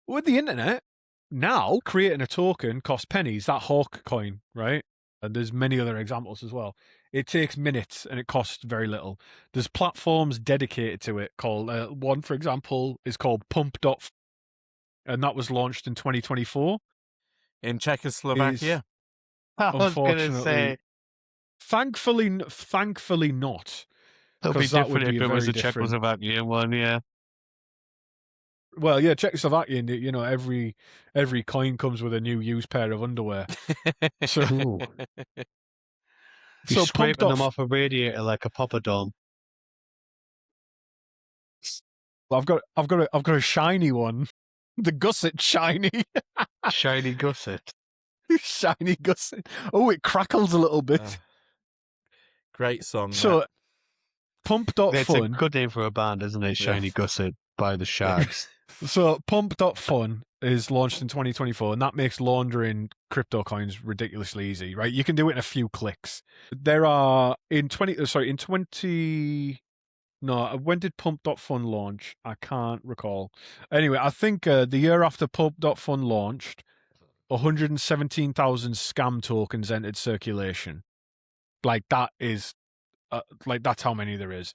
With the internet, now creating a token costs pennies, that Hawk coin, right? And there's many other examples as well. It takes minutes and it costs very little. There's platforms dedicated to it called, one, for example, is called Pump. And that was launched in 2024. In Czechoslovakia? I was going to Unfortunately, say, thankfully not. it'll be 'cause that would different if be it was very a different. Czechoslovakian one, yeah. Well, yeah, Czechoslovakian, every coin comes with a new used pair of underwear. So, Ooh. You're so scraping them off a radiator like a Poppadom. I've got a shiny one. The gusset shiny. Shiny gusset. Shiny gusset. Oh, it crackles a little bit. Great song. So Pump.fun. It's a good name for a band, isn't it? Shiny Gusset by the Shags. So Pump.fun is launched in 2024, and that makes laundering crypto coins ridiculously easy, right? You can do it in a few clicks. There are when did Pump.fun launch? I can't recall. Anyway, I think the year after Pump.fun launched, 117,000 scam tokens entered circulation. Like that is, that's how many there is.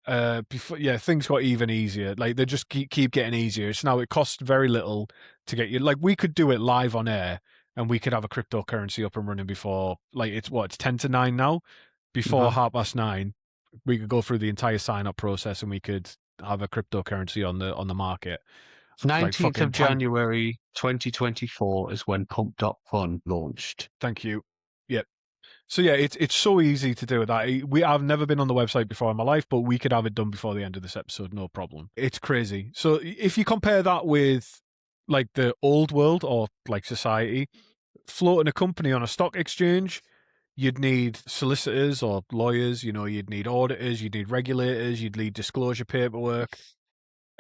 Things got even easier. Like they just keep getting easier. So now it costs very little to get you. Like we could do it live on air, and we could have a cryptocurrency up and running before. Like it's 10 to 9 now. Before 9:30, we could go through the entire sign up process, and we could have a cryptocurrency on the market. 19th of January 2024 is when Pump.fun launched. Thank you. Yep. So yeah, it's so easy to do that. I've never been on the website before in my life, but we could have it done before the end of this episode, no problem. It's crazy. So if you compare that with like the old world or like society, floating a company on a stock exchange, you'd need solicitors or lawyers, you'd need auditors, you'd need regulators, you'd need disclosure paperwork.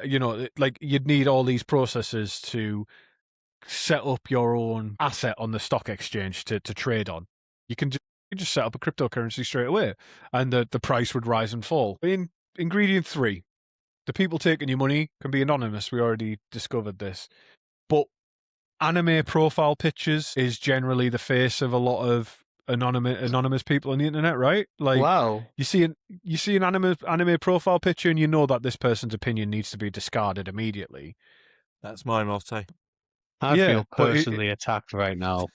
You'd need all these processes to set up your own asset on the stock exchange to trade on. You can just set up a cryptocurrency straight away, and the price would rise and fall. In ingredient 3, the people taking your money can be anonymous. We already discovered this. But anime profile pictures is generally the face of a lot of anonymous people on the internet, right? Like, wow. You see an anime profile picture, and you know that this person's opinion needs to be discarded immediately. That's my motto. I feel personally attacked right now.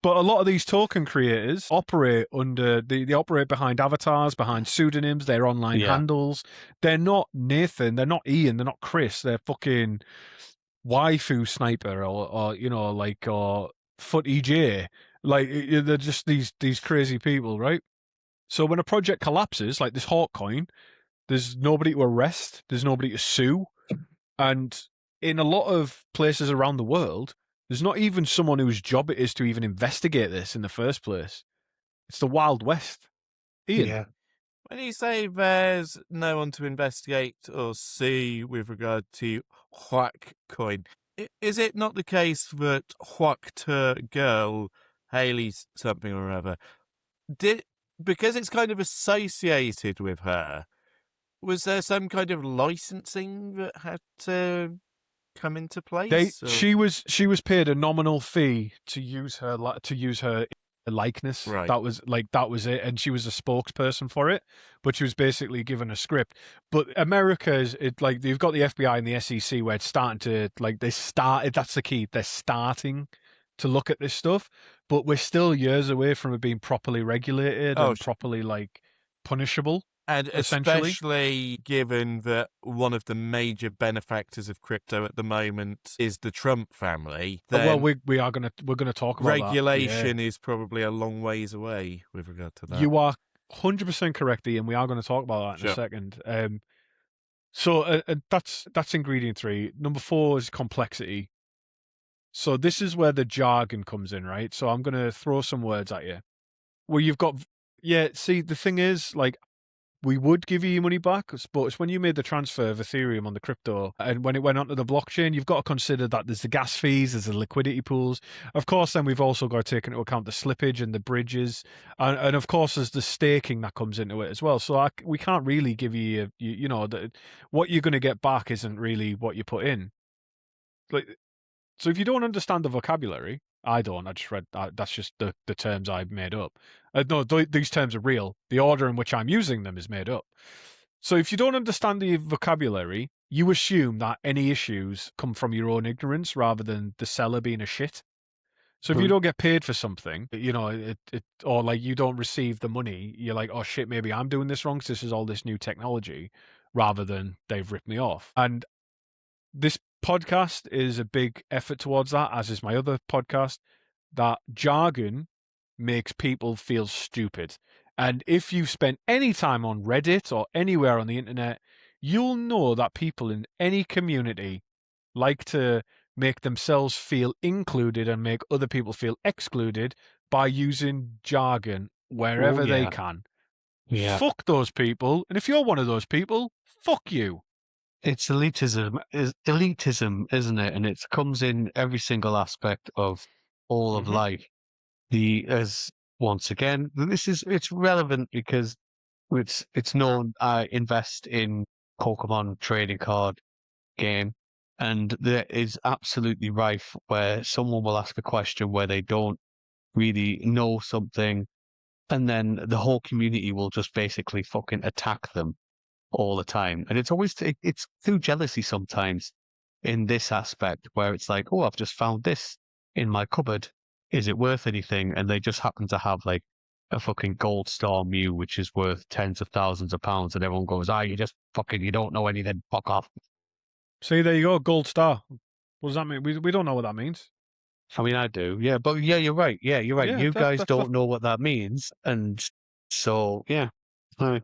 But a lot of these token creators operate they operate behind avatars, behind pseudonyms, their online handles. They're not Nathan, they're not Ian, they're not Chris, they're fucking waifu sniper or Footy J. Like they're just these crazy people, right? So when a project collapses, like this Hawk coin, there's nobody to arrest, there's nobody to sue. And in a lot of places around the world, there's not even someone whose job it is to even investigate this in the first place. It's the Wild West. Ian? Yeah. When you say there's no one to investigate or see with regard to Hawk coin, is it not the case that Hawked girl, Haley something or other, because it's kind of associated with her, was there some kind of licensing that had to come into place? Or- She was paid a nominal fee to use her likeness. Right. That was it, and she was a spokesperson for it. But she was basically given a script. But America is you've got the FBI and the SEC where it's starting to That's the key. They're starting to look at this stuff, but we're still years away from it being properly regulated and properly punishable. And essentially, especially given that one of the major benefactors of crypto at the moment is the Trump family. Well, we're gonna talk about regulation that. is probably a long ways away with regard to that. You are 100% correct, Ian. We are going to talk about that in a second. So that's ingredient 3. Number 4 is complexity. So this is where the jargon comes in, right? So I'm going to throw some words at you. Where you've got, see, the thing is, we would give you your money back, but it's when you made the transfer of Ethereum on the crypto and when it went onto the blockchain, you've got to consider that there's the gas fees, there's the liquidity pools. Of course, then we've also got to take into account the slippage and the bridges. And of course, there's the staking that comes into it as well. So we can't really give you, what you're going to get back isn't really what you put in. So if you don't understand the vocabulary, I don't. I just read that's just the terms I've made up. No, these terms are real. The order in which I'm using them is made up. So if you don't understand the vocabulary, you assume that any issues come from your own ignorance rather than the seller being a shit. So if you don't get paid for something, or you don't receive the money, you're like, oh shit, maybe I'm doing this wrong because this is all this new technology, rather than they've ripped me off. And this podcast is a big effort towards that, as is my other podcast. That jargon makes people feel stupid. And if you've spent any time on Reddit or anywhere on the internet, you'll know that people in any community like to make themselves feel included and make other people feel excluded by using jargon wherever they can. Yeah. Fuck those people. And if you're one of those people, fuck you. It's elitism, isn't it? And it comes in every single aspect of all of life. Once again, it's relevant because it's known. I invest in Pokemon trading card game, and there is absolutely rife where someone will ask a question where they don't really know something, and then the whole community will just basically fucking attack them all the time. And it's through jealousy sometimes in this aspect where it's like, oh, I've just found this in my cupboard. Is it worth anything? And they just happen to have like a fucking gold star Mew, which is worth tens of thousands of pounds. And everyone goes, you don't know anything. Fuck off. See, there you go. Gold star. What does that mean? We don't know what that means. I mean, I do. Yeah. But yeah, you're right. Yeah, you're right. You guys don't know what that means. And so, yeah. Right.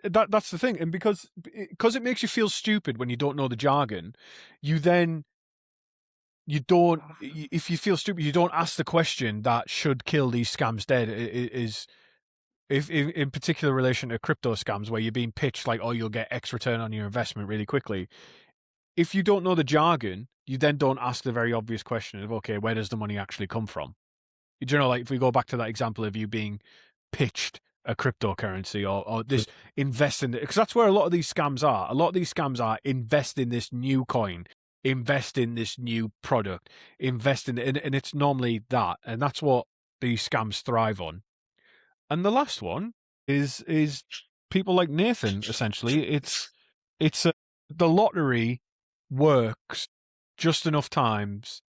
That's the thing, and because it makes you feel stupid when you don't know the jargon, if you feel stupid, you don't ask the question that should kill these scams dead. Is if in particular relation to crypto scams where you're being pitched like, oh, you'll get X return on your investment really quickly. If you don't know the jargon, you then don't ask the very obvious question of, okay, where does the money actually come from? You know, like if we go back to that example of you being pitched a cryptocurrency or this invest in it, because that's where a lot of these scams are. A lot of these scams are invest in this new coin, invest in this new product, invest in it, and it's normally that, and that's what these scams thrive on. And the last one is people like Nathan. Essentially, the lottery works just enough times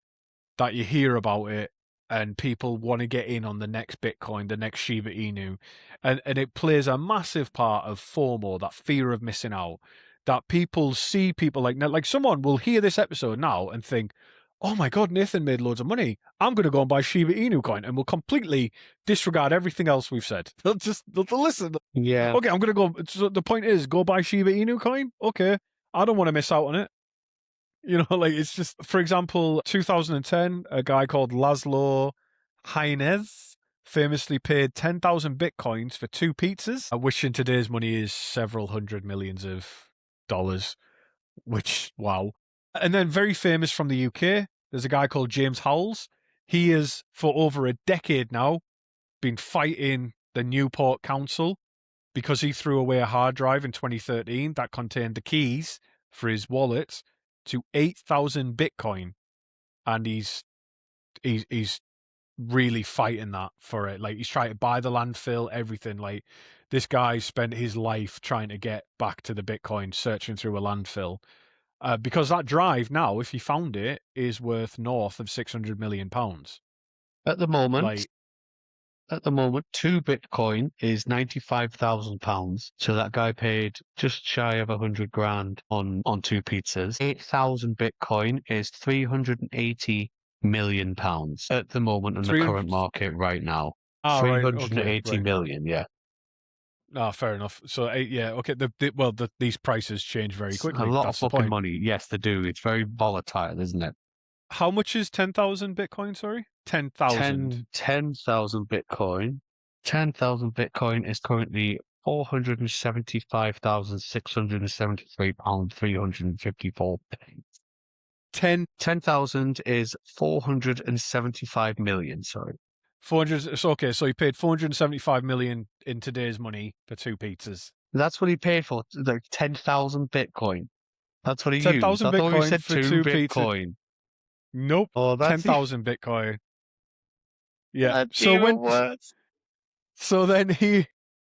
that you hear about it and people want to get in on the next Bitcoin, the next Shiba Inu. And it plays a massive part of FOMO, that fear of missing out, that people see people like someone will hear this episode now and think, oh my God, Nathan made loads of money. I'm going to go and buy Shiba Inu coin, and will completely disregard everything else we've said. They'll listen. Yeah. Okay, I'm going to go. So the point is, go buy Shiba Inu coin. Okay. I don't want to miss out on it. You know, like it's just, for example, 2010, a guy called Laszlo Hainez famously paid 10,000 Bitcoins for 2 pizzas, which in today's money is several hundred millions of dollars, which, wow. And then very famous from the UK, there's a guy called James Howells. He has, for over a decade now, been fighting the Newport Council because he threw away a hard drive in 2013 that contained the keys for his wallet. to 8,000 Bitcoin, and he's really fighting that for it. Like, he's trying to buy the landfill, everything. Like, this guy spent his life trying to get back to the Bitcoin, searching through a landfill. Because that drive now, if he found it, is worth north of £600 million. At the moment, Like, 2 Bitcoin is £95,000. So that guy paid just shy of 100 grand on 2 pizzas. 8,000 Bitcoin is £380 million at the moment in the 300 current market right now. right, 380 right. million, yeah. Fair enough. So, yeah, okay. These prices change very It's quickly. a lot That's of the fucking point. money. Yes, they do. It's very volatile, isn't it? How much is 10,000 Bitcoin? Sorry, 10,000. 10,000 Bitcoin. 10,000 Bitcoin is currently £475,673 354. 10,000 is 475 million. Sorry. 400. So, okay, so he paid 475 million in today's money for 2 pizzas. That's what he paid for, like 10,000 Bitcoin. That's what he used. 10,000 I thought you Bitcoin said for 2 2 pizzas. Bitcoin. Nope. Oh, that's 10,000 Bitcoin. Yeah. that's So even worse. so then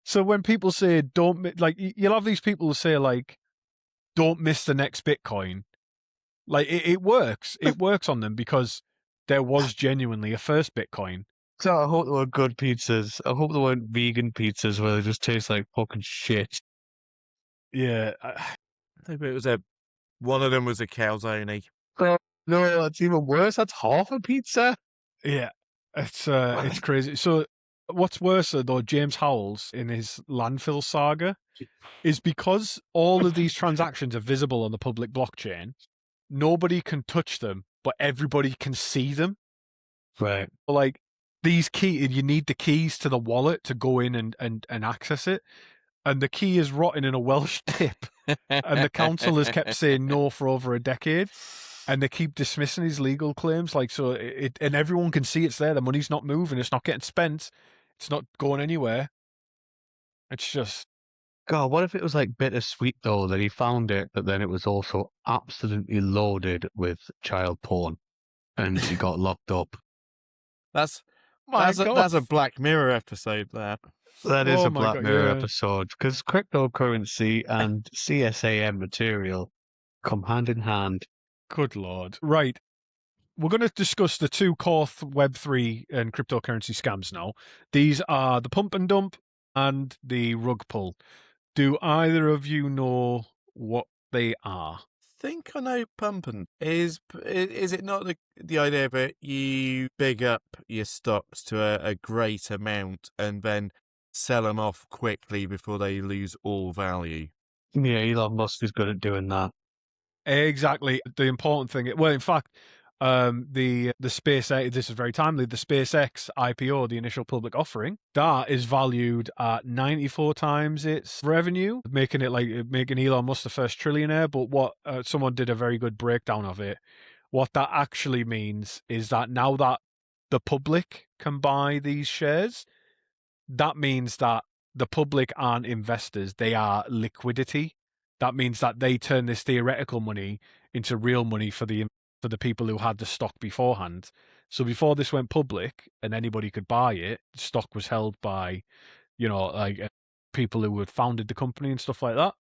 so when people say like, you'll have these people who say like, don't miss the next Bitcoin. Like, it works. It works on them because there was genuinely a first Bitcoin. So I hope there were good pizzas. I hope there weren't vegan pizzas where they just taste like fucking shit. Yeah. I think it was one of them was a calzone. Oh, no, that's even worse. That's half a pizza. Yeah. It's crazy. So what's worse though, James Howells in his landfill saga, is because all of these transactions are visible on the public blockchain, nobody can touch them, but everybody can see them. Right. Like, you need the keys to the wallet to go in and access it. And the key is rotting in a Welsh tip. And the council has kept saying no for over a decade. And they keep dismissing his legal claims. Like, so and everyone can see it's there. The money's not moving. It's not getting spent. It's not going anywhere. It's just, God, what if it was like bittersweet though that he found it, but then it was also absolutely loaded with child porn, and he got locked up. That's my that's a God. Black Mirror episode. That is Oh a my Black God, Mirror yeah. episode because cryptocurrency and CSAM material come hand in hand. Good Lord. Right. We're going to discuss the 2 core Web3 and cryptocurrency scams now. These are the pump and dump and the rug pull. Do either of you know what they are? Think I know pumping. Is it not the idea that you big up your stocks to a great amount and then sell them off quickly before they lose all value? Yeah, Elon Musk is good at doing that. Exactly. The important thing, well, in fact, the SpaceX, this is very timely, the SpaceX IPO, the initial public offering, that is valued at 94 times its revenue, making Elon Musk the first trillionaire. But what someone did a very good breakdown of it. What that actually means is that now that the public can buy these shares, that means that the public aren't investors, they are liquidity. That means that they turn this theoretical money into real money for the people who had the stock beforehand. So before this went public and anybody could buy it, stock was held by, people who had founded the company and stuff like that.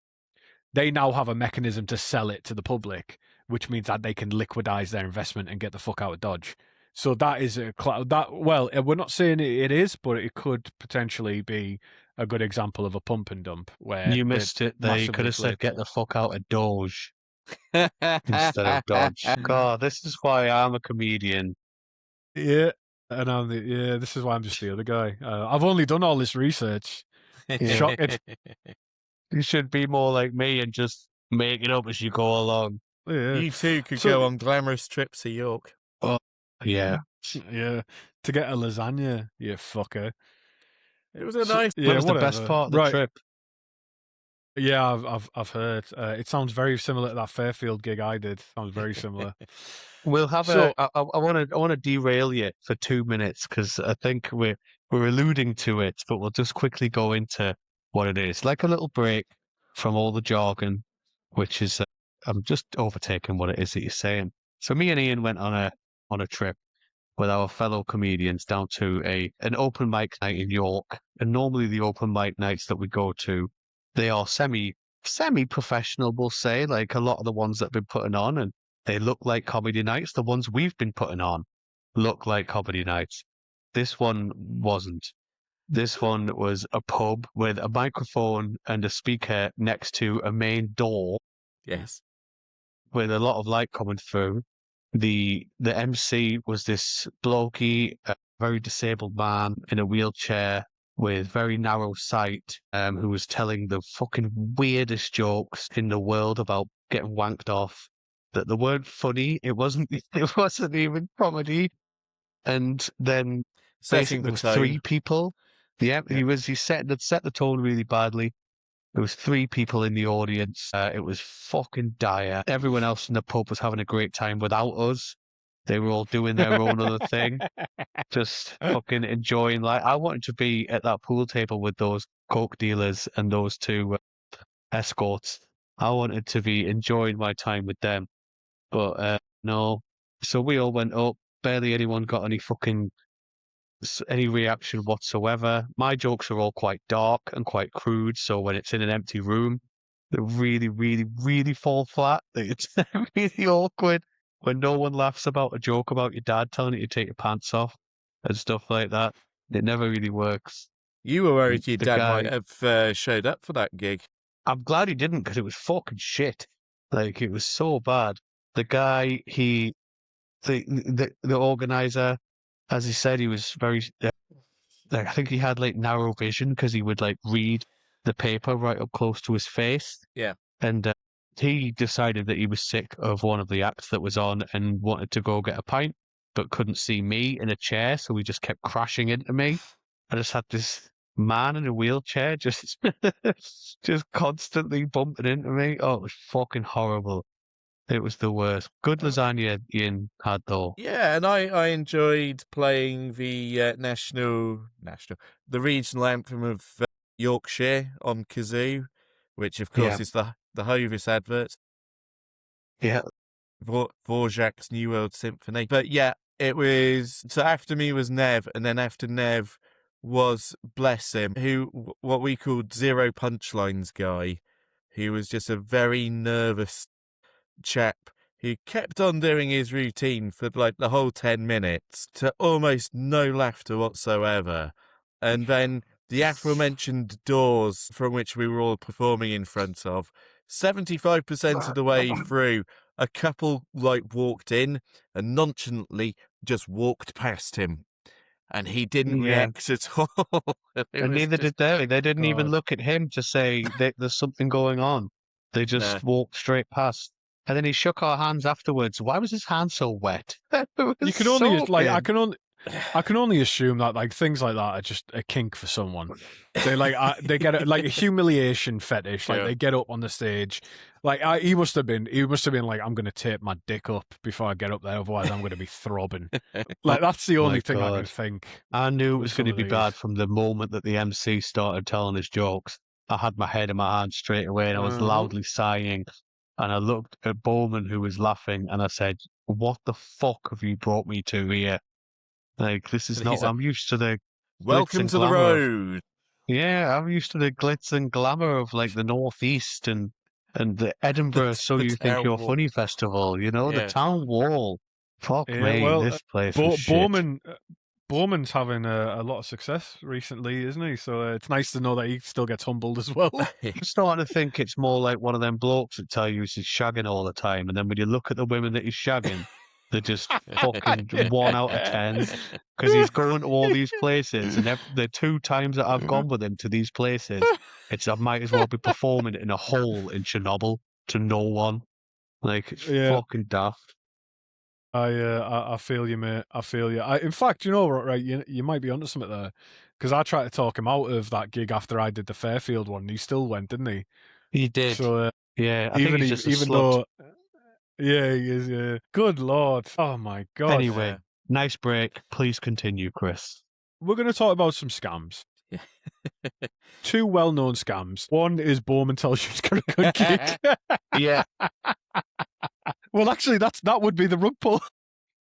They now have a mechanism to sell it to the public, which means that they can liquidize their investment and get the fuck out of Dodge. So that is we're not saying it is, but it could potentially be a good example of a pump and dump where You missed it there. You could have said get the fuck out of Doge instead of Dodge. God, this is why I'm a comedian. Yeah, and this is why I'm just the other guy. I've only done all this research. Shocking. You should be more like me and just make it up as you go along. Yeah. You too could go on glamorous trips to York. Oh, yeah. Yeah. To get a lasagna, you fucker. It was a nice. What was the best part of the trip? Yeah, I've heard. It sounds very similar to that Fairfield gig I did. Sounds very similar. We'll have I want to derail you for 2 minutes because I think we're alluding to it, but we'll just quickly go into what it is, like a little break from all the jargon, which is I'm just overtaking what it is that you're saying. So me and Ian went on a trip with our fellow comedians down to an open mic night in York. And normally the open mic nights that we go to, they are semi professional, we'll say, like a lot of the ones that have been putting on, and they look like comedy nights. The ones we've been putting on look like comedy nights. This one wasn't. This one was a pub with a microphone and a speaker next to a main door Yes. with a lot of light coming through. The MC was this blokey, a very disabled man in a wheelchair with very narrow sight, who was telling the fucking weirdest jokes in the world about getting wanked off. That they weren't funny. It wasn't. It wasn't even comedy. And then Setting basically the there was tone. 3 people. Yeah, Yeah. he set the tone really badly. There was 3 people in the audience. It was fucking dire. Everyone else in the pub was having a great time without us. They were all doing their own other thing, just fucking enjoying. Like I wanted to be at that pool table with those coke dealers and those 2 escorts. I wanted to be enjoying my time with them, but no. So we all went up. Barely anyone got any reaction whatsoever. My jokes are all quite dark and quite crude, so when it's in an empty room, they really, really, really fall flat. It's really awkward when no one laughs about a joke about your dad telling you to take your pants off and stuff like that. It never really works. You were worried your The dad guy, might have showed up for that gig. I'm glad he didn't because it was fucking shit. Like it was so bad. The guy, the organizer, as he said, he was very. Like, I think he had like narrow vision because he would like read the paper right up close to his face. Yeah. And he decided that he was sick of one of the acts that was on and wanted to go get a pint, but couldn't see me in a chair, so he just kept crashing into me. I just had this man in a wheelchair just just constantly bumping into me. Oh, it was fucking horrible. It was the worst. Good lasagna Ian had though. Yeah, and I enjoyed playing the the regional anthem of Yorkshire on kazoo, which of course Yeah. is the Hovis advert. Yeah. Dvorak's New World Symphony. But yeah, it was, so after me was Nev, and then after Nev was, bless him, who, what we called zero punchlines guy, who was just a very nervous chap who kept on doing his routine for like the whole 10 minutes to almost no laughter whatsoever. And then the aforementioned doors from which we were all performing in front of, 75% of the way through, a couple like walked in and nonchalantly just walked past him. And he didn't Yeah. react at all. And neither did they. They didn't even God. look at him to say that there's something going on. They just Nah. walked straight past. And then he shook our hands afterwards. Why was his hand so wet? It was You can only like soaking. I can only assume that like things like that are just a kink for someone. They like they get a, like a humiliation fetish. Like Yeah. they get up on the stage. Like he must have been like, I'm going to tape my dick up before I get up there, otherwise I'm going to be throbbing. Like that's the only thing I can God. think. I knew it with was some going to of be bad these. from the moment that the MC started telling his jokes. I had my head in my hand straight away and I was loudly sighing. And I looked at Bowman, who was laughing, and I said, "What the fuck have you brought me to here? Like, this is And not. he's like, I'm used to the glitz welcome and to the glamour of road. yeah. I'm used to the glitz and glamour of like the Northeast and the Edinburgh. So The you think town you're wall. funny festival? You know the Yeah. town wall. Fuck Yeah, me, well, this place was shit. Bowman's having a lot of success recently, isn't he? So it's nice to know that he still gets humbled as well. I'm starting to think it's more like one of them blokes that tell you he's shagging all the time, and then when you look at the women that he's shagging, they're just fucking 1 out of 10. Because he's going to all these places, and the 2 times that I've gone with him to these places, I might as well be performing in a hole in Chernobyl to no one. Like it's Yeah. fucking daft. I feel you, mate. I feel you. In fact, you know what, right? You might be onto something there, because I tried to talk him out of that gig after I did the Fairfield one. And he still went, didn't he? He did. So Yeah, I think he's just a even slut. though, yeah, he is. Yeah. Good lord. Oh my god. Anyway, nice break. Please continue, Chris. We're going to talk about some scams. Two well-known scams. One is Bowman tells you he's got a good gig. Yeah, Well, actually, that would be the rug pull.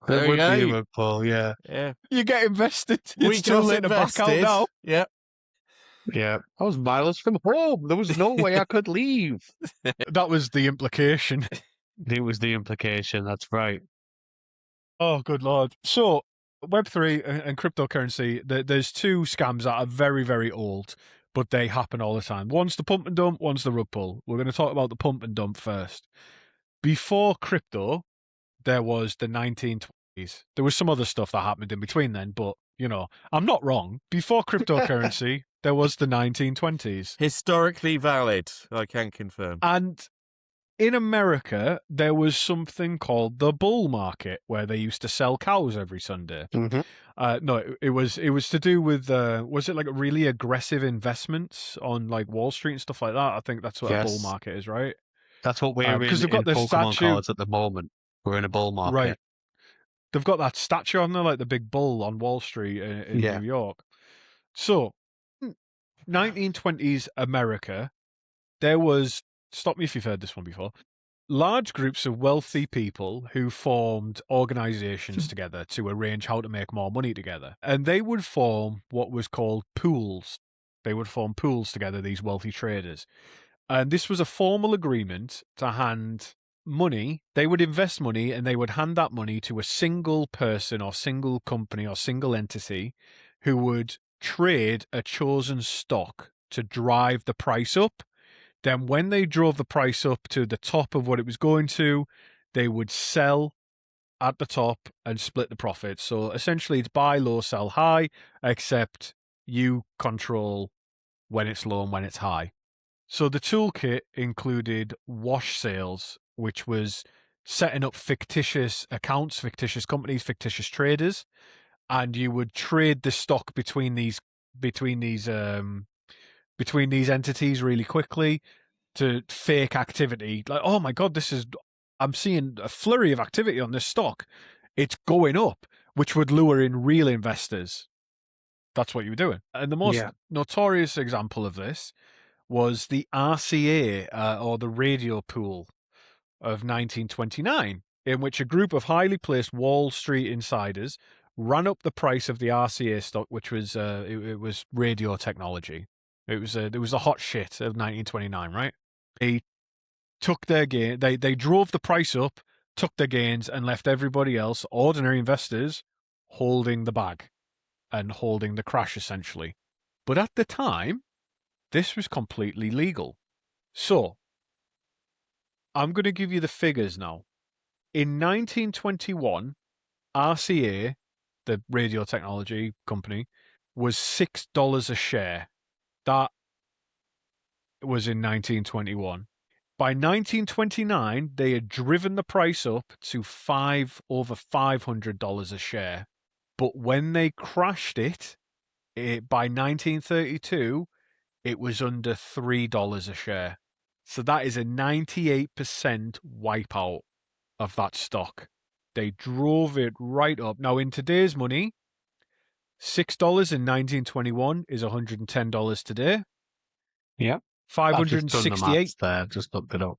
There it we would be a go. rug pull, yeah. Yeah. You get invested. We It's too got late to back out invested. now. Yep. Yeah. I was miles from home. There was no way I could leave. That was the implication. It was the implication, that's right. Oh, good lord. So, Web3 and cryptocurrency, there's two scams that are very, very old, but they happen all the time. One's the pump and dump, one's the rug pull. We're going to talk about the pump and dump first. Before crypto, there was the 1920s. There was some other stuff that happened in between then, but, you know, I'm not wrong. Before cryptocurrency, there was the 1920s. Historically valid, I can confirm. And in America, there was something called the bull market, where they used to sell cows every Sunday. Mm-hmm. No, it was to do with was it like really aggressive investments on like Wall Street and stuff like that? I think that's what a bull Yes. market is, right? That's what we're in, Because they've got in the Pokemon statue, cards at the moment. We're in a bull market. right? They've got that statue on there, like the big bull on Wall Street in Yeah. New York. So, 1920s America, there was, stop me if you've heard this one before, large groups of wealthy people who formed organizations together to arrange how to make more money together. And they would form what was called pools. They would form pools together, these wealthy traders. And this was a formal agreement to hand money. They would invest money and they would hand that money to a single person or single company or single entity who would trade a chosen stock to drive the price up. Then when they drove the price up to the top of what it was going to, they would sell at the top and split the profits. So essentially it's buy low, sell high, except you control when it's low and when it's high. So the toolkit included wash sales, which was setting up fictitious accounts, fictitious companies, fictitious traders, and you would trade the stock between these entities really quickly to fake activity. Like, oh my god, I'm seeing a flurry of activity on this stock. It's going up, which would lure in real investors. That's what you were doing. And the most notorious example of this was the RCA, or the radio pool of 1929, in which a group of highly placed Wall Street insiders ran up the price of the RCA stock, which was it was radio technology. It was the hot shit of 1929, right? They took their gain. They drove the price up, took their gains, and left everybody else, ordinary investors, holding the bag and holding the crash essentially. But at the time, this was completely legal. So, I'm going to give you the figures now. In 1921, RCA, the radio technology company, was $6 a share. That was in 1921. By 1929, they had driven the price up to over $500 a share. But when they crashed it, by 1932, it was under $3 a share. So that is a 98% wipeout of that stock. They drove it right up. Now, in today's money, $6 in 1921 is $110 today. Yeah. $568 there. Just looked it up.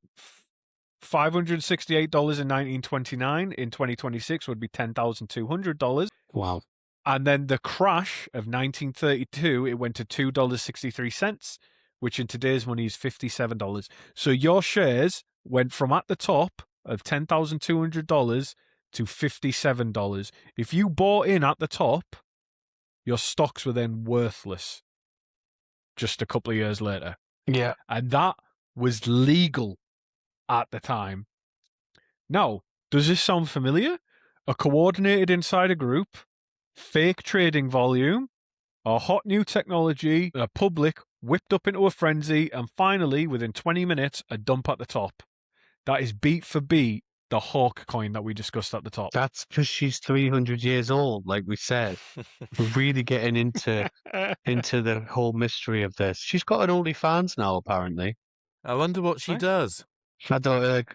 $568 in 1929 in 2026 would be $10,200. Wow. And then the crash of 1932, it went to $2.63, which in today's money is $57. So your shares went from at the top of $10,200 to $57. If you bought in at the top, your stocks were then worthless just a couple of years later. Yeah. And that was legal at the time. Now, does this sound familiar? A coordinated insider group, fake trading volume, a hot new technology, a public whipped up into a frenzy, and finally, within 20 minutes, a dump at the top. That is beat for beat the Hawk coin that we discussed at the top. That's because she's 300 years old, like we said. We're really getting into the whole mystery of this. She's got an OnlyFans now, apparently. I wonder what she Right. does. I don't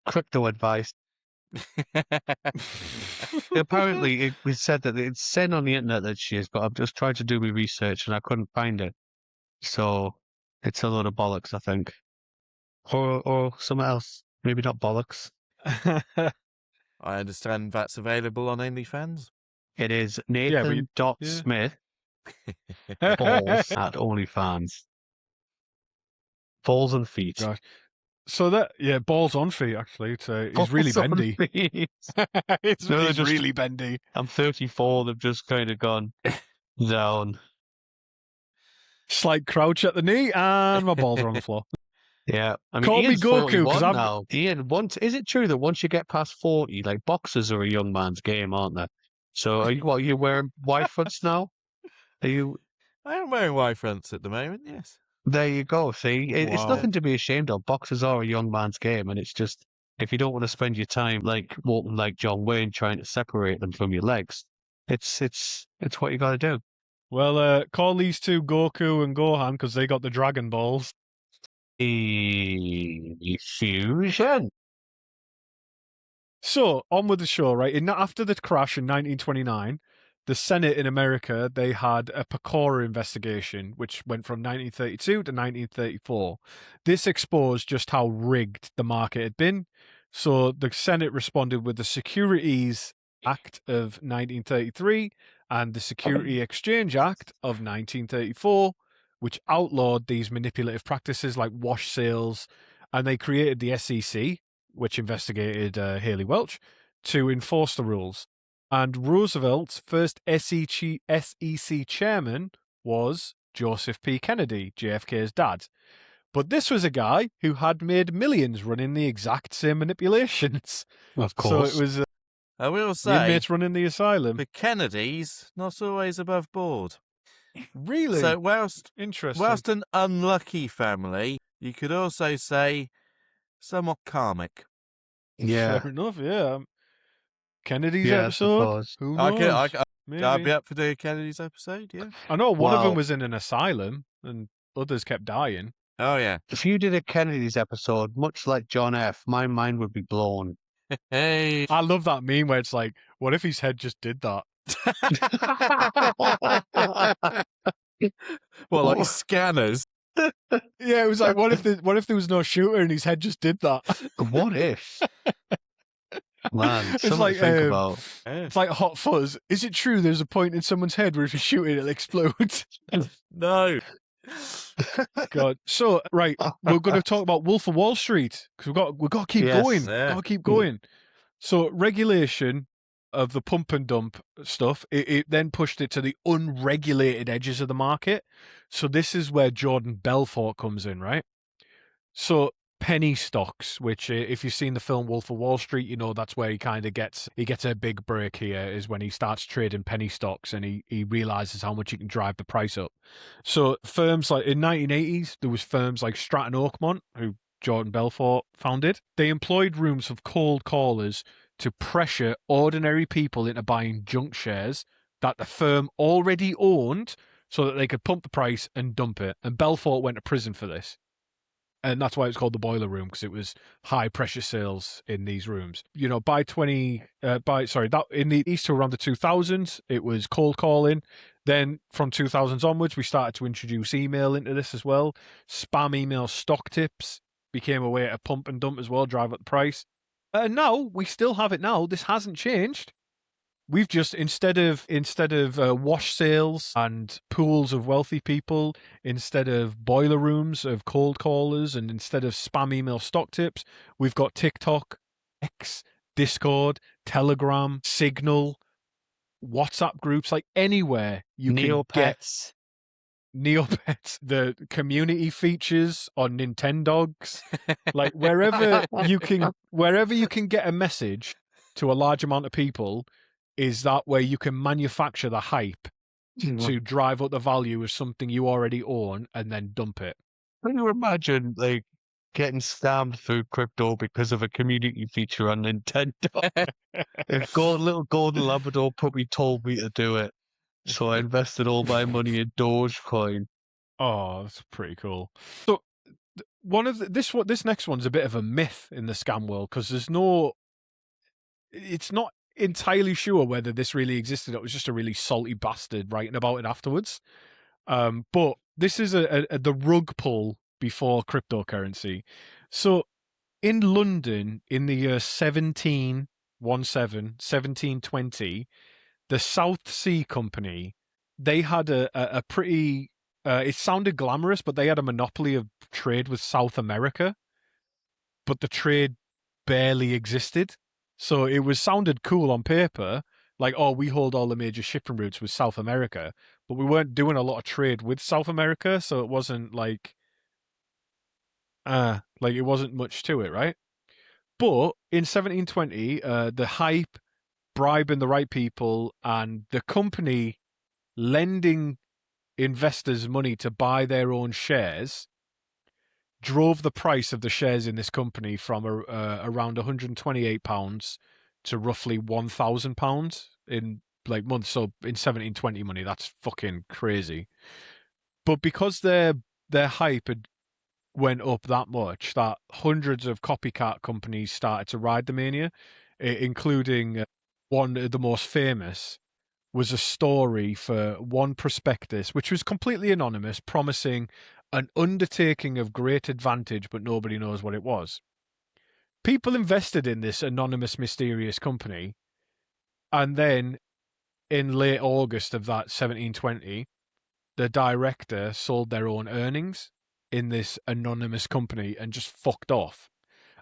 crypto advice. Apparently, it was said that it's said on the internet that she is, but I've just tried to do my research and I couldn't find it. So it's a load of bollocks, I think, or something else. Maybe not bollocks. I understand that's available on OnlyFans. It is Yeah, but Nathan.Smith balls at OnlyFans. Balls and feet. Gosh. So balls on feet actually. He's really Balls on bendy. feet. He's No, they're just- really bendy. I'm 34. They've just kind of gone down. Slight crouch at the knee, and my balls are on the floor. Yeah, I mean, Call me Ian's Goku, 41 'cause now. Ian, is it true that once you get past 40, like boxers are a young man's game, aren't they? So, are you wearing wide fronts now? Are you? I am wearing Y fronts at the moment, yes. There you go. See, it's Wow. nothing to be ashamed of. Boxers are a young man's game, and it's just if you don't want to spend your time like walking like John Wayne trying to separate them from your legs, it's what you got to do. Well, call these two Goku and Gohan because they got the Dragon Balls. Fusion. So, on with the show, right? After the crash in 1929, the Senate in America, they had a Pecora investigation, which went from 1932 to 1934. This exposed just how rigged the market had been. So, the Senate responded with the Securities Act of 1933 and the Security Exchange Act of 1934, which outlawed these manipulative practices like wash sales, and they created the SEC, which investigated Haley Welch, to enforce the rules. And Roosevelt's first SEC chairman was Joseph P. Kennedy, JFK's dad. But this was a guy who had made millions running the exact same manipulations. Of course. So it was I will the say, inmates running the asylum. the Kennedys, not always above board. Really? So whilst Interesting. an unlucky family, you could also say somewhat karmic. Yeah. Fair enough, yeah. Kennedy's Yeah, I episode? suppose. Who knows? Maybe. I'd be up for doing Kennedy's episode, yeah. I know one of Wow. them was in an asylum and others kept dying. Oh, yeah. If you did a Kennedy's episode, much like John F., my mind would be blown. Hey. I love that meme where it's like, what if his head just did that? Well, like scanners. Yeah, it was like, what if there was no shooter and his head just did that? What if? Man, It's something like, to think about. It's like Hot Fuzz. Is it true there's a point in someone's head where if you shoot it, it'll explode? No. God. So, right, we're going to talk about Wolf of Wall Street because we've got to keep Yes. going. Yeah. Got to keep going. So, regulation of the pump and dump stuff, it then pushed it to the unregulated edges of the market. So this is where Jordan Belfort comes in, right? So penny stocks, which if you've seen the film Wolf of Wall Street, you know that's where he kind of gets a big break here, is when he starts trading penny stocks and he realizes how much he can drive the price up. So firms like in 1980s, there was firms like Stratton Oakmont, who Jordan Belfort founded. They employed rooms of cold callers to pressure ordinary people into buying junk shares that the firm already owned so that they could pump the price and dump it. And Belfort went to prison for this. And that's why it's called the boiler room, because it was high pressure sales in these rooms. You know, that in the east to around the 2000s, it was cold calling. Then from 2000s onwards, we started to introduce email into this as well. Spam email stock tips became a way to pump and dump as well, drive up the price. And now we still have it now. This hasn't changed. We've just instead of wash sales and pools of wealthy people, instead of boiler rooms of cold callers, and instead of spam email stock tips, we've got TikTok, X, Discord, Telegram, Signal, WhatsApp groups, like anywhere you can get Neopets, the community features on Nintendogs, like wherever you can get a message to a large amount of people. Is that where you can manufacture the hype to drive up the value of something you already own and then dump it? Can you imagine, like, getting scammed through crypto because of a community feature on Nintendo? If little golden Labrador puppy told me to do it, so I invested all my money in Dogecoin. Oh, that's pretty cool. So this next one's a bit of a myth in the scam world because there's no it's not entirely sure whether this really existed. It was just a really salty bastard writing about it afterwards. But this is the rug pull before cryptocurrency. So in London in the year 1720, the South Sea Company, they had a pretty, it sounded glamorous, but they had a monopoly of trade with South America, but the trade barely existed. So it was sounded cool on paper, like, oh, we hold all the major shipping routes with South America, but we weren't doing a lot of trade with South America, so it wasn't like it wasn't much to it, right? But in 1720, the hype, bribing the right people, and the company lending investors money to buy their own shares drove the price of the shares in this company from around £128 to roughly £1,000 in like months. So in 1720 money, that's fucking crazy. But because their hype had went up that much, that hundreds of copycat companies started to ride the mania, including one of the most famous was a story for one prospectus, which was completely anonymous, promising an undertaking of great advantage, but nobody knows what it was. People invested in this anonymous, mysterious company, and then in late August of that 1720, the director sold their own earnings in this anonymous company and just fucked off.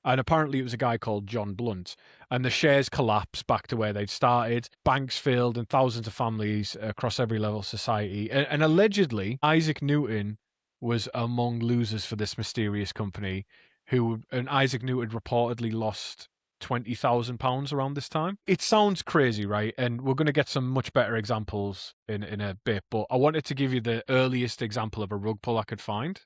And apparently it was a guy called John Blunt. And the shares collapsed back to where they'd started. Banks failed and thousands of families across every level of society. And allegedly, Isaac Newton was among losers for this mysterious company. And Isaac Newton reportedly lost £20,000 around this time. It sounds crazy, right? And we're going to get some much better examples in a bit. But I wanted to give you the earliest example of a rug pull I could find,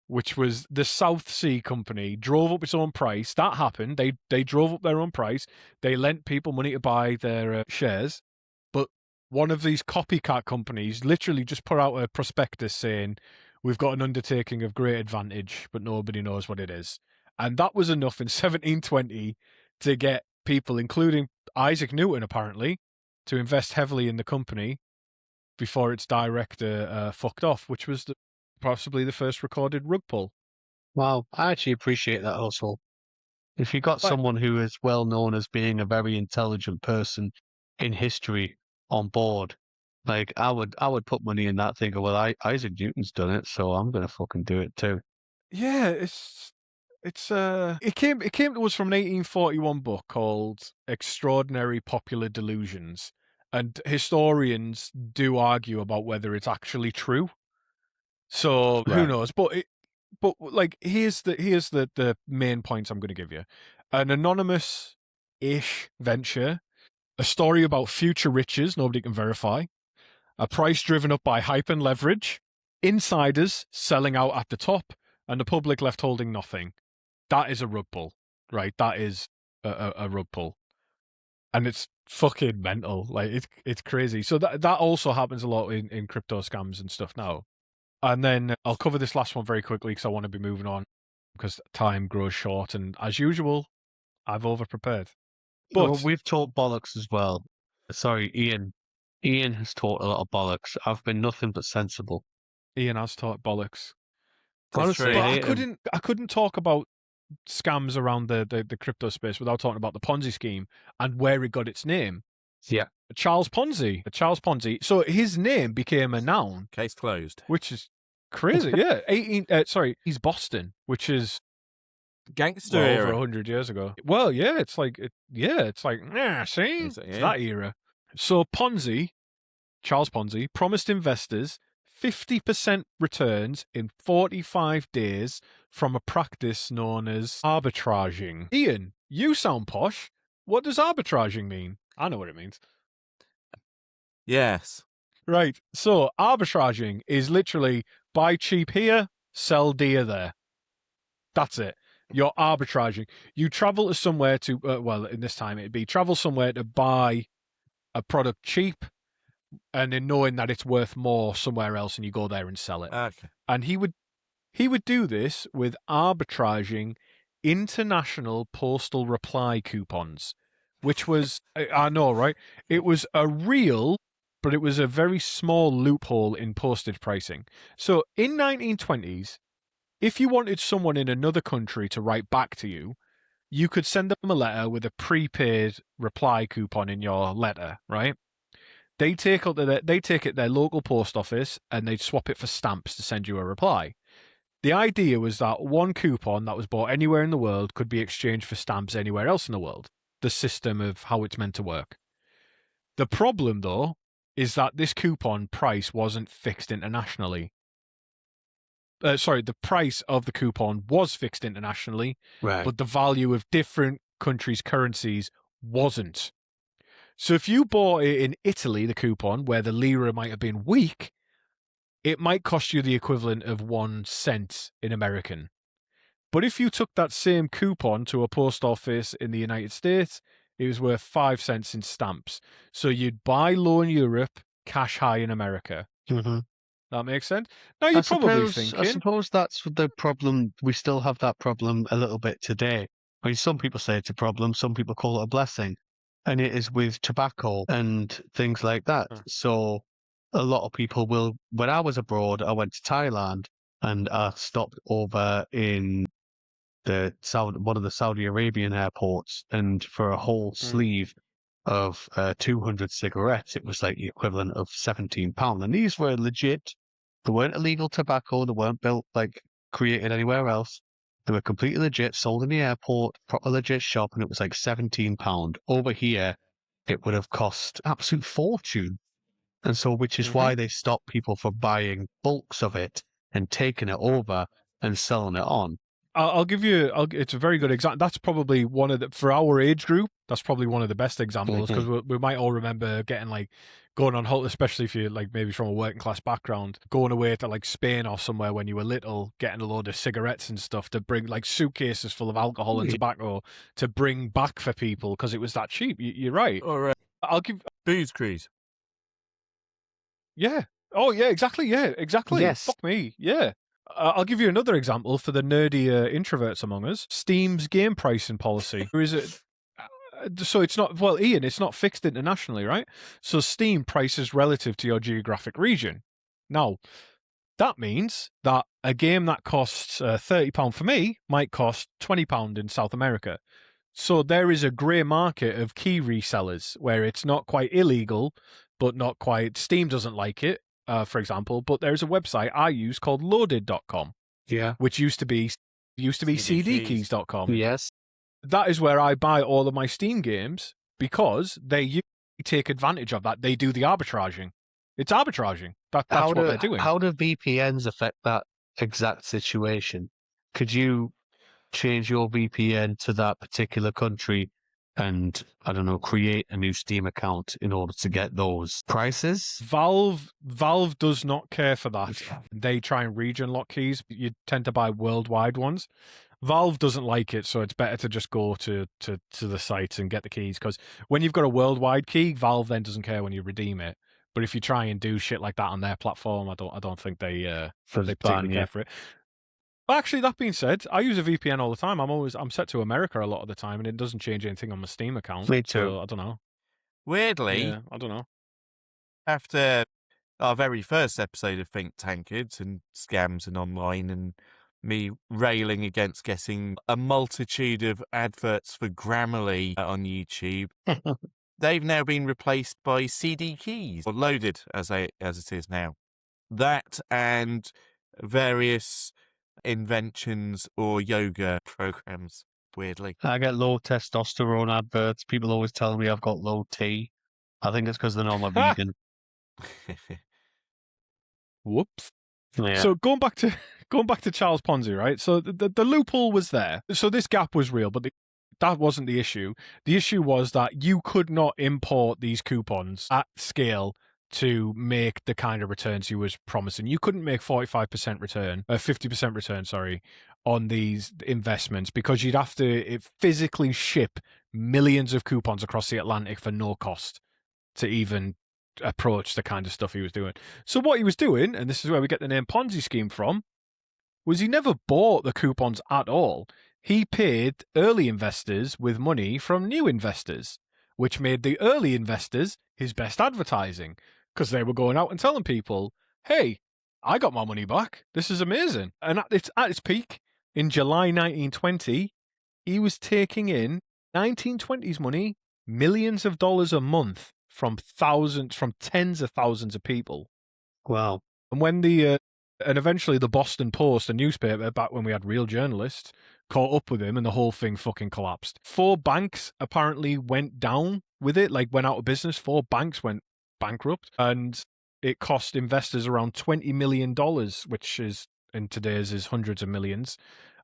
which was the South Sea Company drove up its own price. That happened. They drove up their own price. They lent people money to buy their shares. But one of these copycat companies literally just put out a prospectus saying, we've got an undertaking of great advantage, but nobody knows what it is. And that was enough in 1720 to get people, including Isaac Newton apparently, to invest heavily in the company before its director fucked off, which was possibly the first recorded rug pull. Wow, I actually appreciate that hustle. If you got someone who is well known as being a very intelligent person in history on board, like I would put money in that thing. Well, Isaac Newton's done it, so I'm gonna fucking do it too. Yeah, it came to us from an 1841 book called Extraordinary Popular Delusions, and historians do argue about whether it's actually true. So who knows? But like here's the main points I'm going to give you: an anonymous-ish venture, a story about future riches nobody can verify, a price driven up by hype and leverage, insiders selling out at the top, and the public left holding nothing. That is a rug pull, right? That is a rug pull, and it's fucking mental. Like it's crazy. So that also happens a lot in crypto scams and stuff now. And then I'll cover this last one very quickly because I want to be moving on because time grows short, and as usual, I've over-prepared. But well, we've taught bollocks as well. Sorry, Ian. Ian has taught a lot of bollocks. I've been nothing but sensible. Ian has taught bollocks. Honestly, But I I couldn't talk about scams around the crypto space without talking about the Ponzi scheme and where it got its name. Yeah. Charles Ponzi. Charles Ponzi. So his name became a noun. Case closed. Which is crazy. Yeah. He's Boston, which is Gangster over era. 100 years ago. Well, yeah, it's like, see? It's that era. So Ponzi, Charles Ponzi, promised investors 50% returns in 45 days from a practice known as arbitraging. Ian, you sound posh. What does arbitraging mean? I know what it means. Yes. Right. So arbitraging is literally buy cheap here, sell dear there. That's it. You're arbitraging. You travel to somewhere to, well, in this time it'd be travel somewhere to buy a product cheap, and then knowing that it's worth more somewhere else, and you go there and sell it. Okay. And he would do this with arbitraging international postal reply coupons, which was, I know, right? It was a real, but it was a very small loophole in postage pricing. So in 1920s, if you wanted someone in another country to write back to you, you could send them a letter with a prepaid reply coupon in your letter, right? They take it to their local post office and they'd swap it for stamps to send you a reply. The idea was that one coupon that was bought anywhere in the world could be exchanged for stamps anywhere else in the world. The system of how it's meant to work. The problem, though, is that this coupon price wasn't fixed internationally. The price of the coupon was fixed internationally, Right. but the value of different countries' currencies wasn't. So if you bought it in Italy, the coupon, where the lira might have been weak, it might cost you the equivalent of 1 cent in American. But if you took that same coupon to a post office in the United States, it was worth 5 cents in stamps. So you'd buy low in Europe, cash high in America. Mm-hmm. That makes sense? Now you're probably I thinking, suppose that's the problem. We still have that problem a little bit today. I mean, some people say it's a problem, some people call it a blessing. And it is with tobacco and things like that. Huh. So a lot of people will, when I was abroad, I went to Thailand and I stopped over in one of the Saudi Arabian airports, and for a whole sleeve of 200 cigarettes, it was like the equivalent of £17. And these were legit. They weren't illegal tobacco. They weren't built created anywhere else. They were completely legit, sold in the airport, proper legit shop, and it was like £17. Over here, it would have cost absolute fortune. And so, which is why they stopped people from buying bulks of it and taking it over and selling it on. I'll give you. It's a very good example. That's probably one of the, for our age group. That's probably one of the best examples because we might all remember getting going on holiday, especially if you're maybe from a working class background, going away to Spain or somewhere when you were little, getting a load of cigarettes and stuff to bring suitcases full of alcohol and tobacco to bring back for people because it was that cheap. You're right. Or I'll give booze cruise. Yeah. Oh yeah. Exactly. Yeah. Exactly. Yes. Fuck me. Yeah. I'll give you another example for the nerdy introverts among us. Steam's game pricing policy. Or is it? So it's not, well, Ian, it's not fixed internationally, right? So Steam prices relative to your geographic region. Now, that means that a game that costs £30 for me might cost £20 in South America. So there is a grey market of key resellers where it's not quite illegal, but not quite. Steam doesn't like it, for example. But there's a website I use called loaded.com, Yeah. which used to be cdkeys.com. Yes. That is where I buy all of my Steam games because they take advantage of that. They do the arbitraging. It's arbitraging. That's what they're doing. How do VPNs affect that exact situation? Could you change your VPN to that particular country and, I don't know, create a new Steam account in order to get those prices? Valve does not care for that. They try and region lock keys. You tend to buy worldwide ones. Valve doesn't like it, so it's better to just go to the site and get the keys, because when you've got a worldwide key, Valve then doesn't care when you redeem it. But if you try and do shit like that on their platform, I don't think they particularly care for it. But actually, that being said, I use a VPN all the time. I'm set to America a lot of the time, and it doesn't change anything on my Steam account. Me too. So I don't know. Weirdly, Yeah, I don't know. after our very first episode of Think Tankards and scams and online and me railing against getting a multitude of adverts for Grammarly on YouTube, they've now been replaced by CD keys, or loaded as it is now. That and various inventions or yoga programs, weirdly. I get low testosterone adverts. People always tell me I've got low T. I think it's because they're not vegan. Whoops. Yeah. So going back to Charles Ponzi, right? So the loophole was there. So this gap was real, but that wasn't the issue. The issue was that you could not import these coupons at scale to make the kind of returns you was promising. You couldn't make 45% return, 50% return, sorry, on these investments, because you'd have to physically ship millions of coupons across the Atlantic for no cost to even approach the kind of stuff he was doing. So what he was doing, and this is where we get the name Ponzi scheme from, was he never bought the coupons at all. He paid early investors with money from new investors. which made the early investors his best advertising because they were going out and telling people, hey, I got my money back. This is amazing. And at its peak in July 1920, he was taking in 1920s money, millions of dollars a month from tens of thousands of people. Wow. And when and eventually the Boston Post, a newspaper back when we had real journalists, caught up with him and the whole thing fucking collapsed. 4 banks apparently went down with it, like went out of business. 4 banks went bankrupt, and it cost investors around $20 million, which is in today's is hundreds of millions.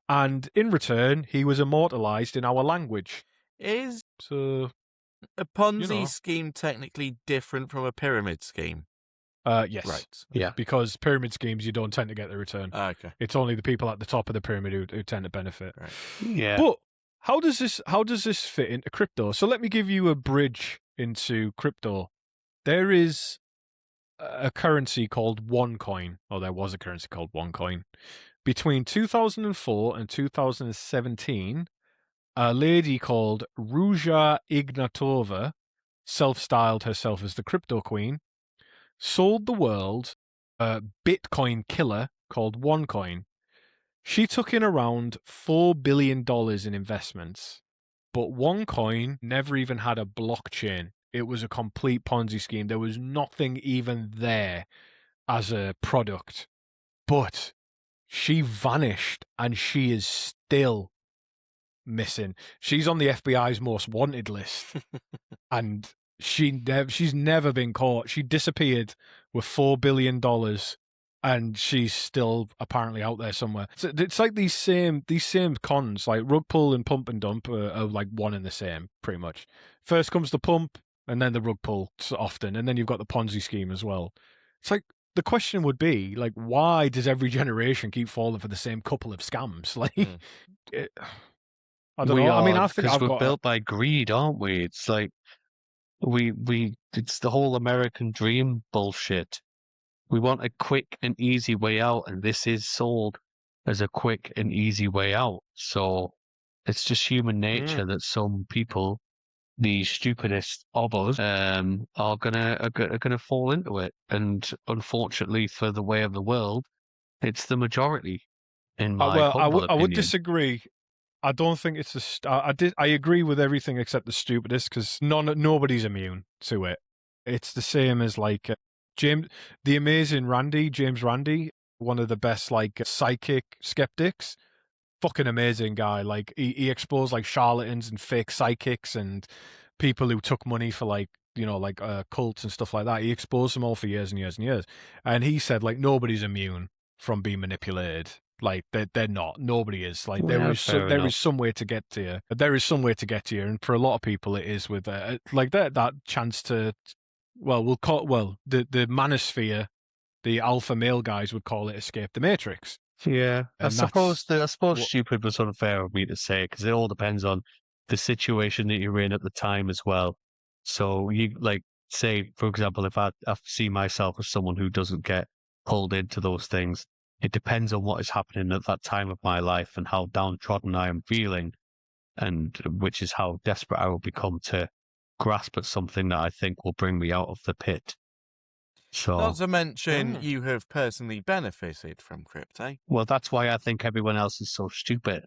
And in return, he was immortalized in our language. Is So a Ponzi scheme technically different from a pyramid scheme? Yes. Right. Yeah. Because pyramid schemes, you don't tend to get the return. Okay. It's only the people at the top of the pyramid who tend to benefit. Right. Yeah. But how does this fit into crypto? So let me give you a bridge into crypto. There is a currency called OneCoin, or there was a currency called OneCoin. Between 2004 and 2017, a lady called Ruja Ignatova, self-styled herself as the crypto queen, sold the world a Bitcoin killer called OneCoin. She took in around $4 billion in investments, but OneCoin never even had a blockchain. It was a complete Ponzi scheme. There was nothing even there as a product. But she vanished, and she is still missing. She's on the FBI's most wanted list, and she's never been caught. She disappeared with $4 billion, and she's still apparently out there somewhere. So it's like these same cons, like rug pull and pump and dump are like one and the same, pretty much. First comes the pump, and then the rug pull often, and then you've got the Ponzi scheme as well. It's like, the question would be, like, why does every generation keep falling for the same couple of scams? Like, I don't know. I mean, I think because we're built by greed, aren't we? It's like it's the whole American dream bullshit. We want a quick and easy way out, and this is sold as a quick and easy way out. So it's just human nature that some people, the stupidest of us, are gonna fall into it. And unfortunately, for the way of the world, it's the majority. In my humble I would opinion. disagree. I don't think it's I agree with everything except the stupidest, because nobody's immune to it. It's the same as like the amazing James Randi, one of the best like psychic skeptics. Fucking amazing guy. Like he exposed like charlatans and fake psychics and people who took money for like, like cults and stuff like that. He exposed them all for years and years and years. And he said like nobody's immune from being manipulated. Like they're not. Nobody is. Like there is some way to get to you. There is some way to get to you, and for a lot of people, it is with like that chance to. Well, the manosphere, the alpha male guys would call it escape the matrix. Yeah, I And suppose stupid was unfair of me to say, because it all depends on the situation that you're in at the time as well. So you like say, for example, if I see myself as someone who doesn't get pulled into those things, it depends on what is happening at that time of my life and how downtrodden I am feeling, and which is how desperate I will become to grasp at something that I think will bring me out of the pit. So, not to mention, you have personally benefited from crypto. Well, that's why I think everyone else is so stupid.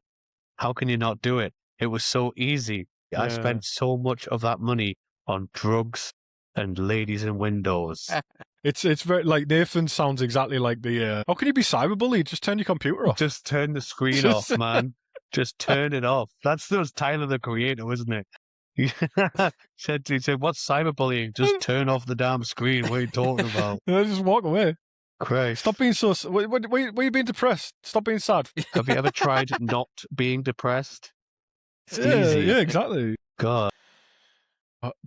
How can you not do it? It was so easy. Yeah. I spent so much of that money on drugs and ladies in windows. It's very like Nathan sounds exactly like the. How can you be cyberbullied? Just turn your computer off. Just turn the screen off, man. Just turn it off. That's Tyler the Creator, isn't it? He said, "What's cyberbullying? Just turn off the damn screen. What are you talking about?" Just walk away. Christ. Stop being so. Why are you being depressed? Stop being sad. Have you ever tried not being depressed? It's easy. Yeah, exactly. God.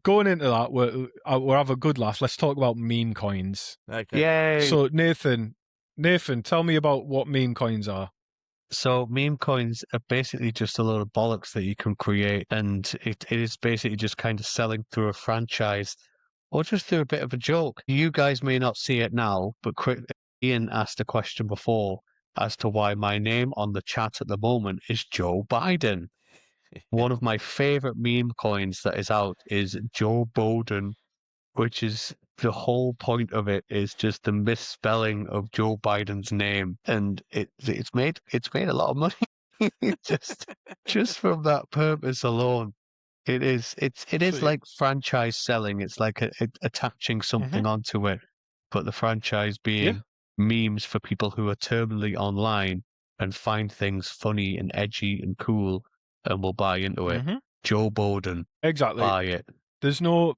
Going into that, we'll have a good laugh. Let's talk about meme coins. Okay. Yay. So Nathan, tell me about what meme coins are. So meme coins are basically just a load of bollocks that you can create, and it is basically just kind of selling through a franchise or just through a bit of a joke. You guys may not see it now, but Ian asked a question before as to why my name on the chat at the moment is Joe Biden. One of my favorite meme coins that is out is Joe Biden, which is the whole point of it is just the misspelling of Joe Biden's name, and it's made a lot of money just from that purpose alone. It is So, like franchise selling. It's like attaching something onto it, but the franchise yeah. being memes for people who are terminally online and find things funny and edgy and cool and will buy into it. Joe Biden, Exactly. buy it. There's no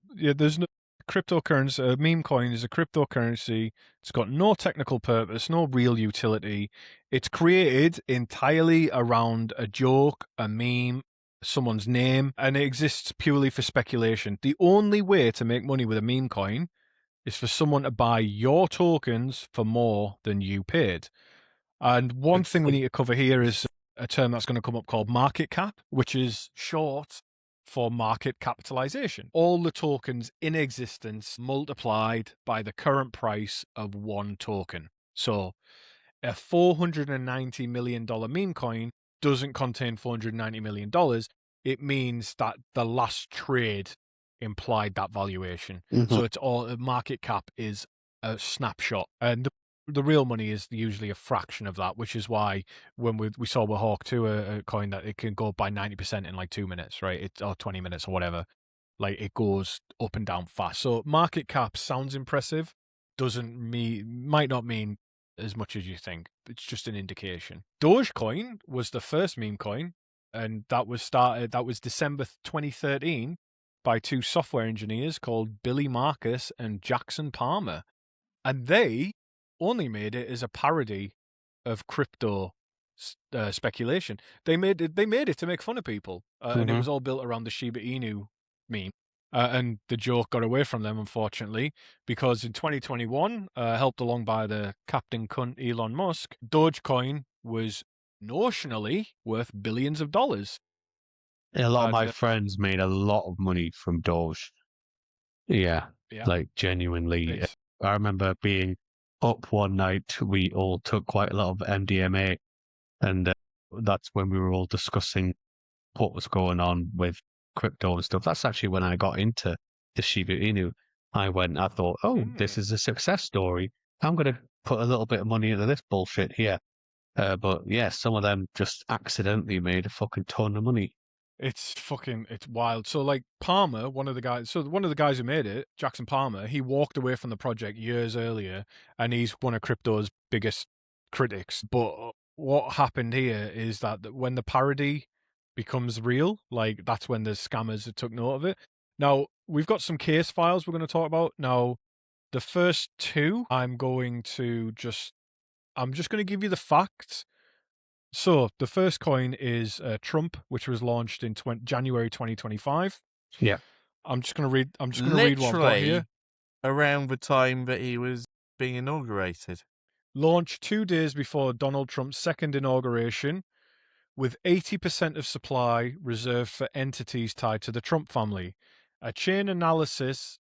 cryptocurrency. A meme coin is a cryptocurrency. It's got no technical purpose, no real utility. It's created entirely around a joke, a meme, someone's name, and it exists purely for speculation. The only way to make money with a meme coin is for someone to buy your tokens for more than you paid. And one thing we need to cover here is a term that's going to come up called market cap, which is short for market capitalization. All the tokens in existence multiplied by the current price of one token. So a $490 million meme coin doesn't contain $490 million. It means that the last trade implied that valuation. So it's all market cap is a snapshot. And the real money is usually a fraction of that, which is why when we saw with Hawk 2 a coin that it can go up by 90% in like 2 minutes, right? Or 20 minutes or whatever. Like it goes up and down fast. So market cap sounds impressive, might not mean as much as you think. It's just an indication. Dogecoin was the first meme coin, and that was December 2013 by two software engineers called Billy Marcus and Jackson Palmer. And they only made it as a parody of crypto speculation. They made it to make fun of people, and it was all built around the Shiba Inu meme. And the joke got away from them, unfortunately, because in 2021, helped along by the Captain Cunt Elon Musk, Dogecoin was notionally worth billions of dollars. A lot of my And friends made a lot of money from Doge. Yeah, yeah, like genuinely. it's I remember being up one night. We all took quite a lot of MDMA, and that's when we were all discussing what was going on with crypto and stuff. That's actually when I got into the Shiba Inu. I thought, oh, this is a success story. I'm going to put a little bit of money into this bullshit here. But yeah, some of them just accidentally made a fucking ton of money. It's wild. So like Palmer, one of the guys who made it, Jackson Palmer, he walked away from the project years earlier, and he's one of crypto's biggest critics. But what happened here is that when the parody becomes real, like that's when the scammers took note of it. Now, we've got some case files we're going to talk about. Now, the first two, I'm just going to give you the facts. So the first coin is Trump, which was launched in January 2025. Yeah. I'm just going to read what I've got here. Around the time that he was being inaugurated. Launched 2 days before Donald Trump's second inauguration, with 80% of supply reserved for entities tied to the Trump family. A chain analysis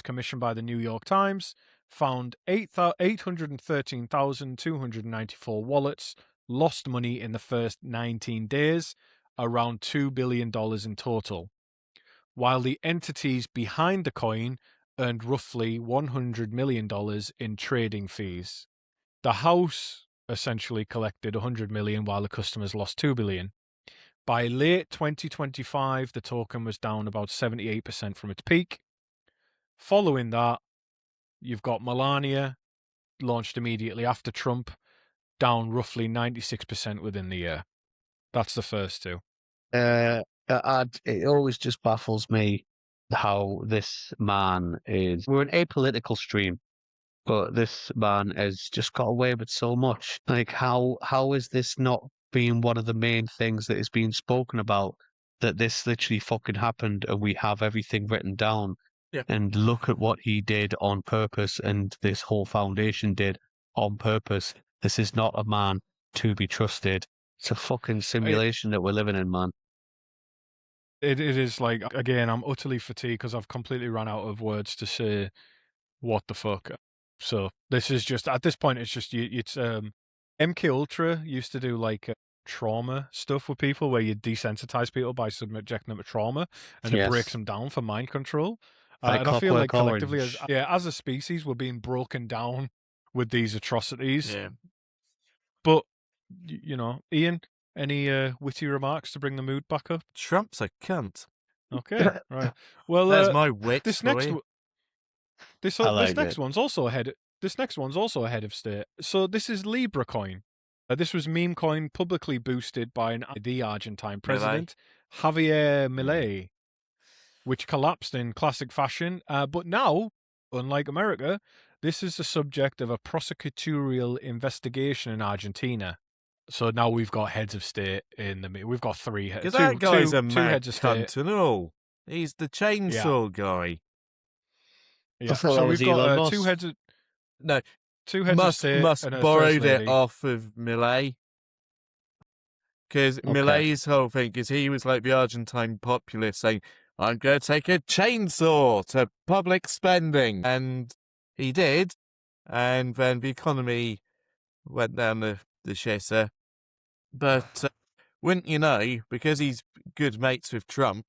commissioned by the New York Times found 813,294 wallets lost money in the first 19 days, around $2 billion in total, while the entities behind the coin earned roughly $100 million in trading fees. The house essentially collected $100 million while the customers lost $2 billion. By late 2025, the token was down about 78% from its peak. Following that, you've got Melania, launched immediately after Trump, down roughly 96% within the year. That's the first two. It always just baffles me how this man is. We're an apolitical stream, but this man has just got away with so much. Like, how is this not being one of the main things that is being spoken about? That this literally fucking happened, and we have everything written down. Yeah. And look at what he did on purpose, and this whole foundation did on purpose. This is not a man to be trusted. It's a fucking simulation that we're living in, man. It is like, again, I'm utterly fatigued because I've completely run out of words to say what the fuck. So this is just, at this point, it's just, it's MK Ultra used to do like trauma stuff with people, where you desensitize people by subjecting them to trauma, and it breaks Yes. them down for mind control. Like And I feel like Clockwork collectively, Orange. as a species, we're being broken down with these atrocities. Yeah. But Ian, any witty remarks to bring the mood back up? Trump's a cunt. Okay, right. Well, There's my wit this for next you. this I this like next it. one's also ahead. This next one's also ahead of state. So this is Libra coin. This was meme coin publicly boosted by the Argentine president Javier Milei, which collapsed in classic fashion. But now, unlike America, this is the subject of a prosecutorial investigation in Argentina. So now we've got heads of state in the. We've got three heads. Because that guy's a two mad heads of state. cunt and all. He's the chainsaw guy. Yeah. I thought So that was we've got Elon two Musk. heads of No, two heads of state Musk and a borrowed first it lady. off of Millet. Because Millet's whole thing is he was like the Argentine populace saying, I'm going to take a chainsaw to public spending. And he did. And then the economy went down the shitter. But wouldn't you know, because he's good mates with Trump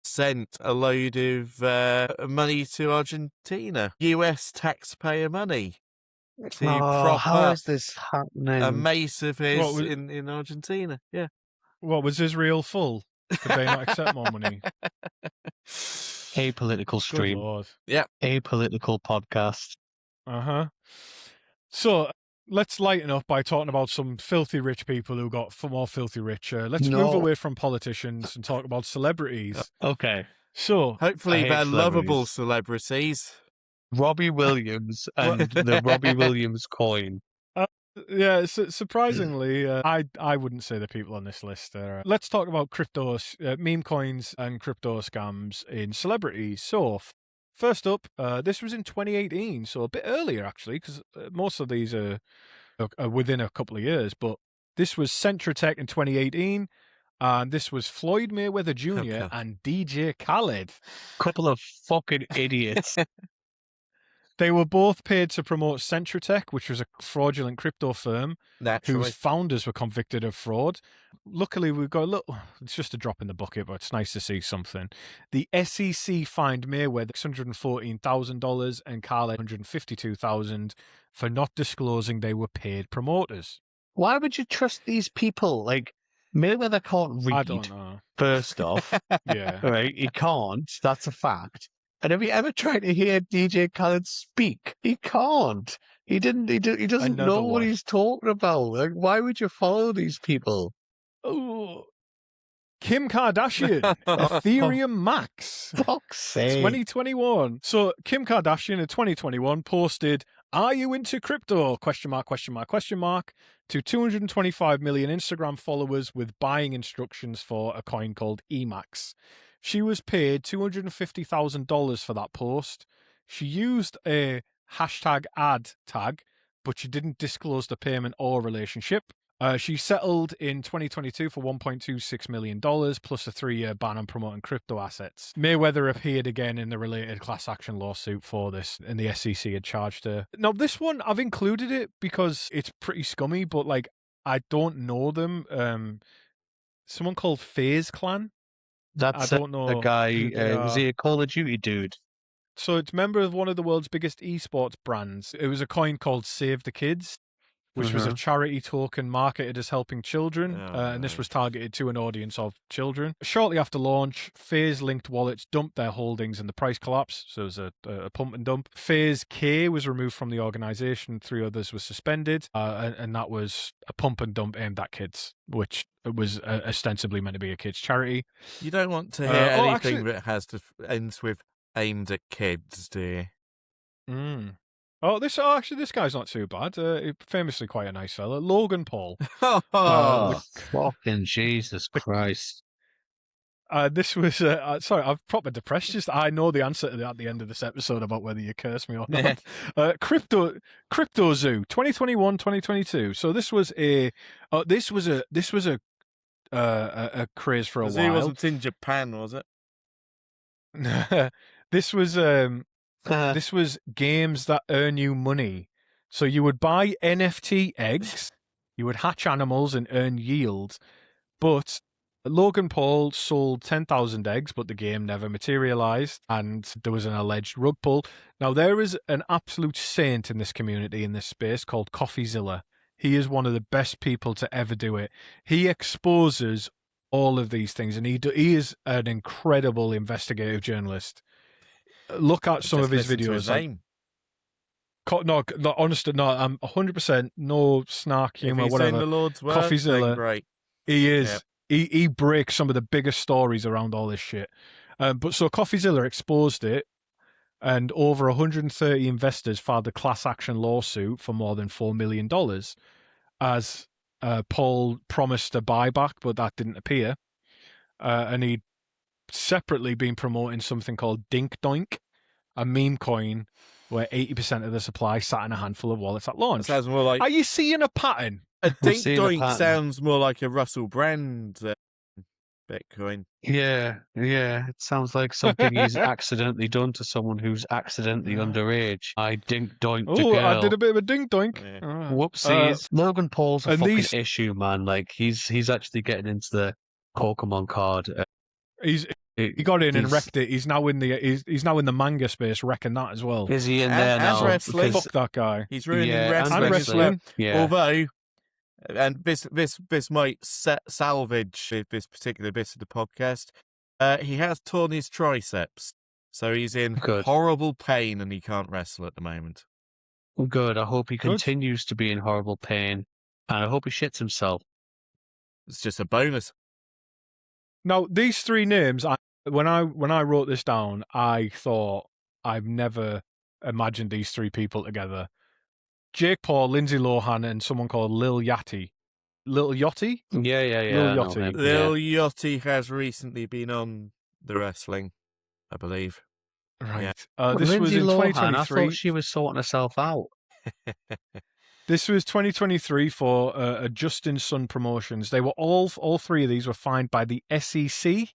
sent a load of money to Argentina, US taxpayer money, to prop how up is this happening? a mate of his What was- in Argentina. Yeah. What was Israel full? Could they not accept more money? Apolitical Good stream. Lord. Apolitical podcast. So let's lighten up by talking about some filthy rich people who got more filthy richer. Let's move away from politicians and talk about celebrities. Okay. So Hopefully hate they're lovable celebrities. celebrities. Robbie Williams and the Robbie Williams coin. yeah, surprisingly, I wouldn't say the people on this list are. Let's talk about meme coins and crypto scams in celebrities. So first up, this was in 2018, so a bit earlier actually, because most of these are within a couple of years. But this was Centratech in 2018, and this was Floyd Mayweather Jr. Okay. and DJ Khaled. Couple of fucking idiots. They were both paid to promote Centratech, which was a fraudulent crypto firm Naturally. whose founders were convicted of fraud. Luckily, we've got a little. It's just a drop in the bucket, but it's nice to see something. The SEC fined Mayweather $614,000 and Khaled $152,000 for not disclosing they were paid promoters. Why would you trust these people? Like, Mayweather can't read, I don't know. first off. Yeah. Right? He can't. That's a fact. And have you ever tried to hear DJ Khaled speak? He can't. He didn't. He doesn't Another know what one. he's talking about. Like, why would you follow these people? Oh. Kim Kardashian, Ethereum Max. Fuck's sake. 2021. So Kim Kardashian in 2021 posted, "Are you into crypto?" ? To 225 million Instagram followers with buying instructions for a coin called Emax. She was paid $250,000 for that post. She used a hashtag ad tag, but she didn't disclose the payment or relationship. She settled in 2022 for $1.26 million plus a 3-year ban on promoting crypto assets. Mayweather appeared again in the related class action lawsuit for this, and the SEC had charged her. Now, this one, I've included it because it's pretty scummy, but like, I don't know them. Someone called FaZe Clan. That's I don't know the guy. who they Was are. he a Call of Duty dude? So it's a member of one of the world's biggest esports brands. It was a coin called Save the Kids, which was a charity token marketed as helping children, and this was targeted to an audience of children. Shortly after launch, FaZe-linked wallets dumped their holdings and the price collapsed, so it was a pump and dump. FaZe K was removed from the organisation, 3 others were suspended, and that was a pump and dump aimed at kids, which was ostensibly meant to be a kids' charity. You don't want to hear anything that has to ends with aimed at kids, do you? This guy's not too bad. Famously quite a nice fella. Logan Paul. Fucking Jesus Christ. This was sorry, I'm proper depressed. Just I know the answer to that at the end of this episode about whether you curse me or not. Crypto Zoo 2021-2022. So this was a craze for a while. Zoo wasn't in Japan, was it? This was games that earn you money. So you would buy NFT eggs, You would hatch animals and earn yield, but Logan Paul sold 10,000 eggs, but the game never materialized, and there was an alleged rug pull. Now, there is an absolute saint in this community, in this space, called CoffeeZilla. He is one of the best people to ever do it. He exposes all of these things, and he is an incredible investigative journalist. Look at some of his Listen to videos. his Like, name. no, honestly, no, I'm 100% no snark If humor, he's whatever. in the Lord's work, then CoffeeZilla, great. he is. Yep. He breaks some of the biggest stories around all this shit. But so CoffeeZilla exposed it, and over 130 investors filed a class action lawsuit for more than $4 million, as Paul promised a buyback, but that didn't appear. And he'd separately been promoting something called Dink Doink, a meme coin where 80% of the supply sat in a handful of wallets at That launch. sounds more like Are you seeing a pattern? a We're Dink seeing a Doink. pattern. Sounds more like a Russell Brand Bitcoin. Yeah. It sounds like something he's accidentally done to someone who's accidentally underage. I dink doinked a Oh, girl. I did a bit of a dink doink. Yeah. Whoopsies. Logan Paul's a and fucking these- issue, man. Like he's actually getting into the Pokemon card. He got in and he's- wrecked it. He's now in the manga space, wrecking that as well. Is he in And- there and now? wrestling. Because- Fuck that guy. He's ruining Yeah, and wrestling. And as well. wrestling. Yeah. Although, and this might salvage this particular bit of the podcast. He has torn his triceps, so he's in Good. horrible pain and he can't wrestle at the moment. Good. I hope he Good. continues to be in horrible pain, and I hope he shits himself. It's just a bonus. Now, these three names, when I wrote this down, I thought I've never imagined these three people together. Jake Paul, Lindsay Lohan, and someone called Lil Yachty. Lil Yachty? Yeah. Lil I know Yachty. him, Lil Yachty has recently been on the wrestling, I believe. Right. Yeah. This was Lindsay in Lohan, 2023. I thought she was sorting herself out. This was 2023 for Justin Sun Promotions. They were all three of these were fined by the SEC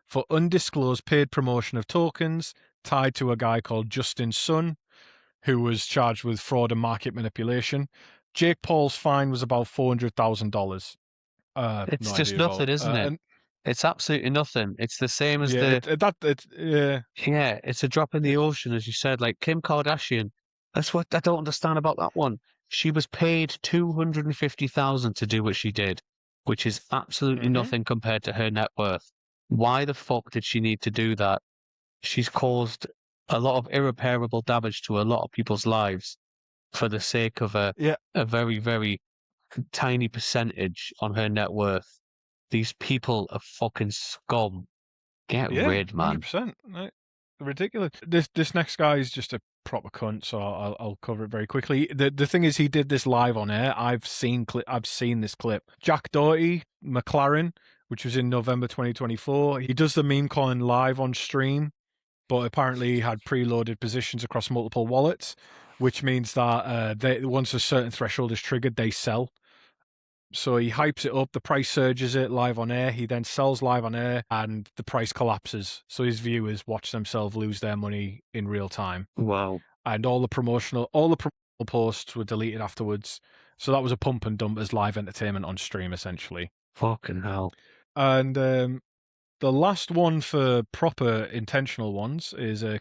for undisclosed paid promotion of tokens tied to a guy called Justin Sun, who was charged with fraud and market manipulation. Jake Paul's fine was about $400,000. It's just nothing, isn't it? It's absolutely nothing. It's the same as Yeah, Yeah, it's a drop in the ocean, as you said. Like Kim Kardashian, that's what I don't understand about that one. She was paid $250,000 to do what she did, which is absolutely Mhm. nothing compared to her net worth. Why the fuck did she need to do that? She's caused a lot of irreparable damage to a lot of people's lives for the sake of a very, very tiny percentage on her net worth. These people are fucking scum. Get rid, man. 100%. Right. Ridiculous. This next guy is just a proper cunt, so I'll cover it very quickly. The thing is, he did this live on air. I've seen this clip. Jack Doherty, McLaren, which was in November 2024. He does the meme coin live on stream, but apparently he had preloaded positions across multiple wallets, which means that once a certain threshold is triggered, they sell. So he hypes it up, the price surges it live on air, he then sells live on air, and the price collapses. So his viewers watch themselves lose their money in real time. Wow. And all the promotional posts were deleted afterwards. So that was a pump and dump as live entertainment on stream, essentially. Fucking hell. And the last one for proper intentional ones is a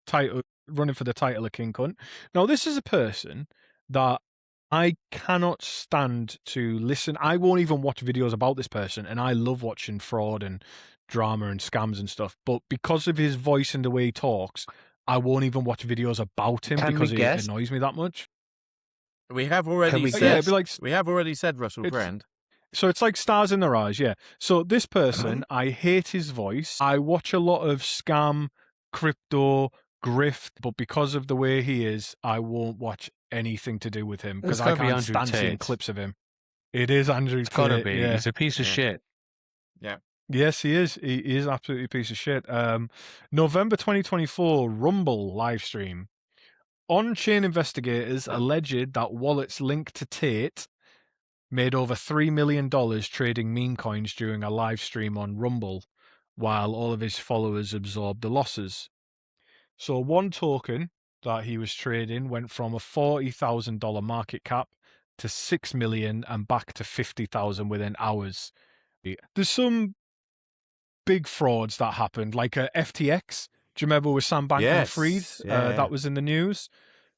title running for the title of King Cunt. Now, this is a person that I cannot stand to listen. I won't even watch videos about this person, and I love watching fraud and drama and scams and stuff. But because of his voice and the way he talks, I won't even watch videos about him because it annoys me that much. We have already said. it'd be like, we have already said Russell It's- Brand. so it's like stars in their eyes, yeah. So this person, I hate his voice. I watch a lot of scam, crypto, grift, but because of the way he is, I won't watch anything to do with him because It's I gotta be can't Andrew stand seeing Tate. clips of him. It is Andrew It's gotta Tate, be. yeah. He's a piece of Yeah. shit. Yes, he is. He is absolutely a piece of shit. November 2024 Rumble live stream. On-chain investigators alleged that wallets linked to Tate made over $3 million trading meme coins during a live stream on Rumble, while all of his followers absorbed the losses. So one token that he was trading went from a $40,000 market cap to 6 million and back to 50,000 within hours. There's some big frauds that happened, like FTX. Do you remember with Sam Bankman-Fried? Yes. Yeah. That was in the news.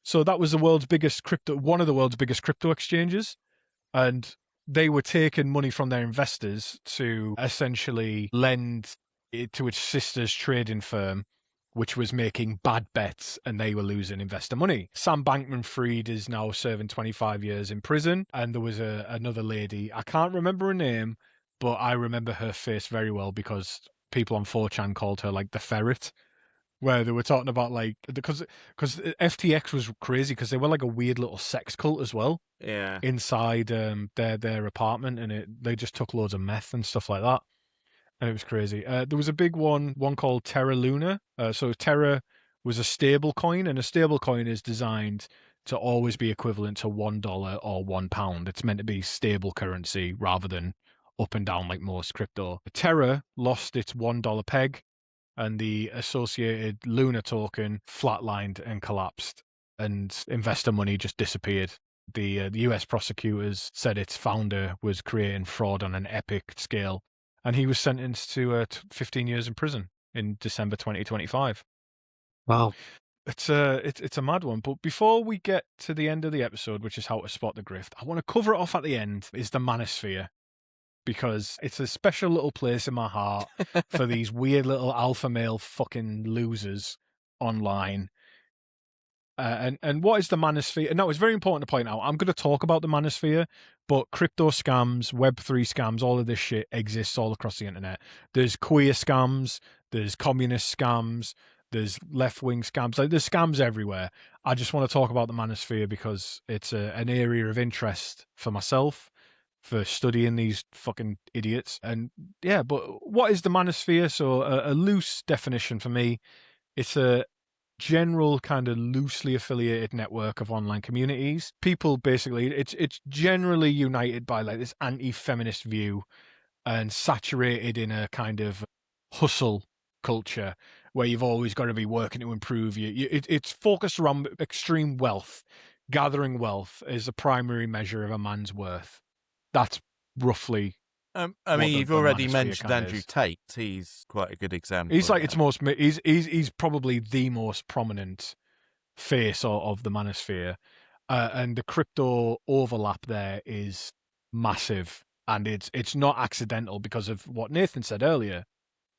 So that was the world's biggest crypto, one of the world's biggest crypto exchanges, and they were taking money from their investors to essentially lend it to its sister's trading firm, which was making bad bets, and they were losing investor money. Sam Bankman-Fried is now serving 25 years in prison, and there was another lady, I can't remember her name, but I remember her face very well because people on 4chan called her like the ferret, where they were talking about like, because FTX was crazy because they were like a weird little sex cult as well Yeah. inside their apartment, and they just took loads of meth and stuff like that, and it was crazy. There was a big one called Terra Luna. So Terra was a stable coin, and a stable coin is designed to always be equivalent to $1 or £1. It's meant to be stable currency rather than up and down like most crypto. Terra lost its $1 peg, and the associated Luna token flatlined and collapsed, and investor money just disappeared. The US prosecutors said its founder was creating fraud on an epic scale, and he was sentenced to 15 years in prison in December 2025. Wow. It's a mad one. But before we get to the end of the episode, which is how to spot the grift, I want to cover it off at the end, is the manosphere, because it's a special little place in my heart for these weird little alpha male fucking losers online. And what is the manosphere? No, it's very important to point out. I'm going to talk about the manosphere, but crypto scams, Web3 scams, all of this shit exists all across the internet. There's queer scams, there's communist scams, there's left-wing scams. Like, there's scams everywhere. I just want to talk about the manosphere because it's an area of interest for myself, for studying these fucking idiots. And yeah, but what is the manosphere? So a loose definition for me, it's a general kind of loosely affiliated network of online communities. People basically, it's generally united by like this anti-feminist view and saturated in a kind of hustle culture where you've always got to be working to improve it's focused around extreme wealth. Gathering wealth is a primary measure of a man's worth. That's roughly. I mean, you've already mentioned Andrew Tate. He's quite a good example. He's like he's probably the most prominent face of the manosphere, and the crypto overlap there is massive, and it's not accidental because of what Nathan said earlier.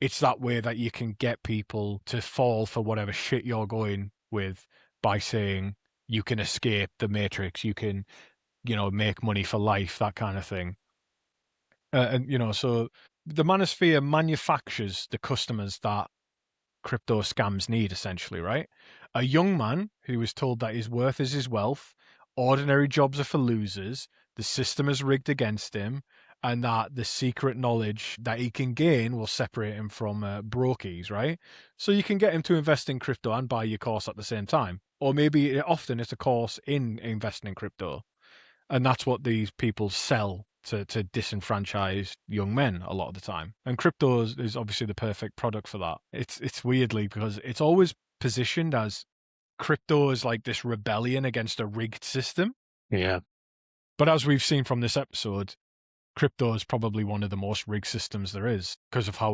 It's that way that you can get people to fall for whatever shit you're going with by saying you can escape the matrix, you can, make money for life, that kind of thing. And so the manosphere manufactures the customers that crypto scams need, essentially, right? A young man who is told that his worth is his wealth, ordinary jobs are for losers, the system is rigged against him, and that the secret knowledge that he can gain will separate him from brokies, right? So you can get him to invest in crypto and buy your course at the same time. Or maybe often it's a course in investing in crypto. And that's what these people sell to disenfranchise young men a lot of the time. And crypto is obviously the perfect product for that. It's weirdly, because it's always positioned as crypto is like this rebellion against a rigged system. Yeah. But as we've seen from this episode, crypto is probably one of the most rigged systems there is because of how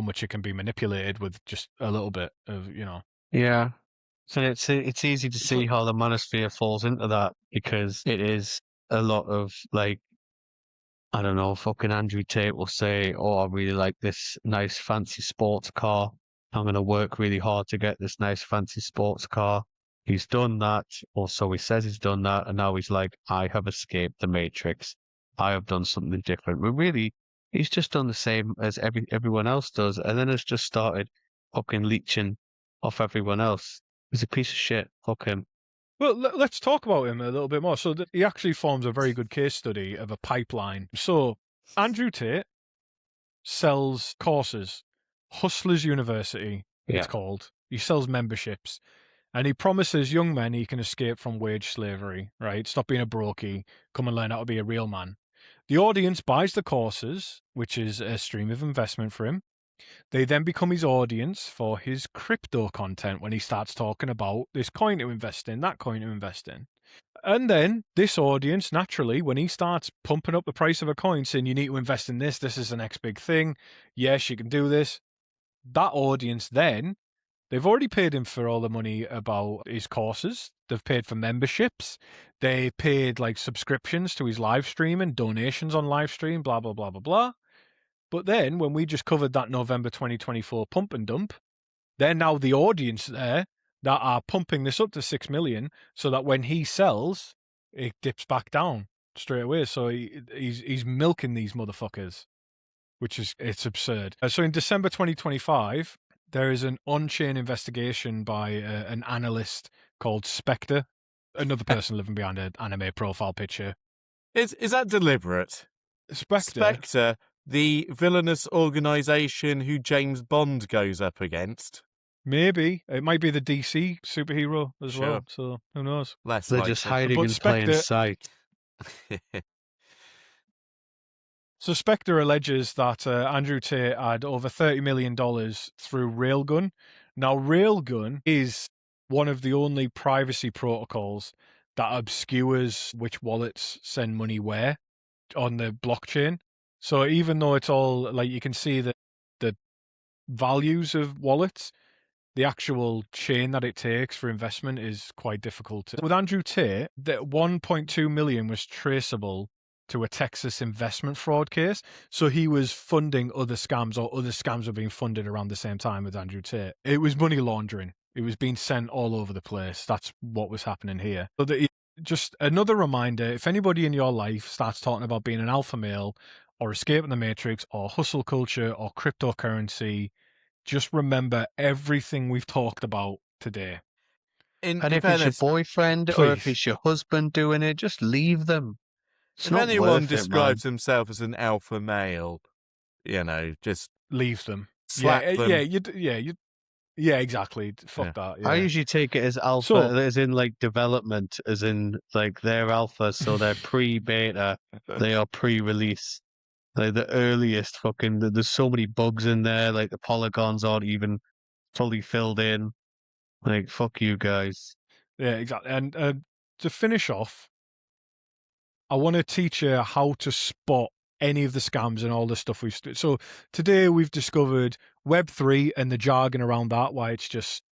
much it can be manipulated with just a little bit of, Yeah. So it's easy to see how the manosphere falls into that, because it is a lot of like, I don't know, fucking Andrew Tate will say, "Oh, I really like this nice fancy sports car. I'm going to work really hard to get this nice fancy sports car." He's done that, or so he says he's done that, and now he's like, "I have escaped the matrix. I have done something different." But really, he's just done the same as everyone else does, and then has just started fucking leeching off everyone else. He's a piece of shit. Fuck him. Well, let's talk about him a little bit more. So he actually forms a very good case study of a pipeline. So Andrew Tate sells courses, Hustlers University, it's called. He sells memberships, and he promises young men he can escape from wage slavery, right? Stop being a brokey, come and learn how to be a real man. The audience buys the courses, which is a stream of investment for him. They then become his audience for his crypto content when he starts talking about this coin to invest in, that coin to invest in. And then this audience, naturally, when he starts pumping up the price of a coin, saying you need to invest in this is the next big thing. Yes, you can do this. That audience then, they've already paid him for all the money about his courses. They've paid for memberships. They paid like subscriptions to his live stream and donations on live stream, blah, blah, blah, blah, blah. But then when we just covered that November 2024 pump and dump, they're now the audience there that are pumping this up to 6 million so that when he sells, it dips back down straight away. So he's milking these motherfuckers, which is, it's absurd. So in December 2025, there is an on-chain investigation by an analyst called Spectre, another person living behind an anime profile picture. Is that deliberate? Spectre, the villainous organisation who James Bond goes up against. Maybe. It might be the DC superhero as Sure. well, so who knows? Less They're likely. just hiding But in plain Spectre- sight. So Spectre alleges that Andrew Tate had over $30 million through Railgun. Now, Railgun is one of the only privacy protocols that obscures which wallets send money where on the blockchain. So even though it's all, like, you can see the values of wallets, the actual chain that it takes for investment is quite difficult. With Andrew Tate, that 1.2 million was traceable to a Texas investment fraud case. So he was funding other scams, or other scams were being funded around the same time with Andrew Tate. It was money laundering. It was being sent all over the place. That's what was happening here. So just another reminder, if anybody in your life starts talking about being an alpha male or escaping the matrix or hustle culture or cryptocurrency, just remember everything we've talked about today. And if it's your boyfriend or if please. it's your husband doing it, just leave them. It's if not anyone worth describes it, man. himself as an alpha male, just leave them. slap them. Yeah, exactly. Fuck that. Yeah. I usually take it as alpha, So- as in like development, as in like they're alpha, so they're pre-beta, they are pre-release. Like the earliest fucking, there's so many bugs in there, like the polygons aren't even fully filled in. Like, fuck you guys. Yeah, exactly. And to finish off, I want to teach you how to spot any of the scams and all the stuff we've... So today we've discovered Web3 and the jargon around that, why it's just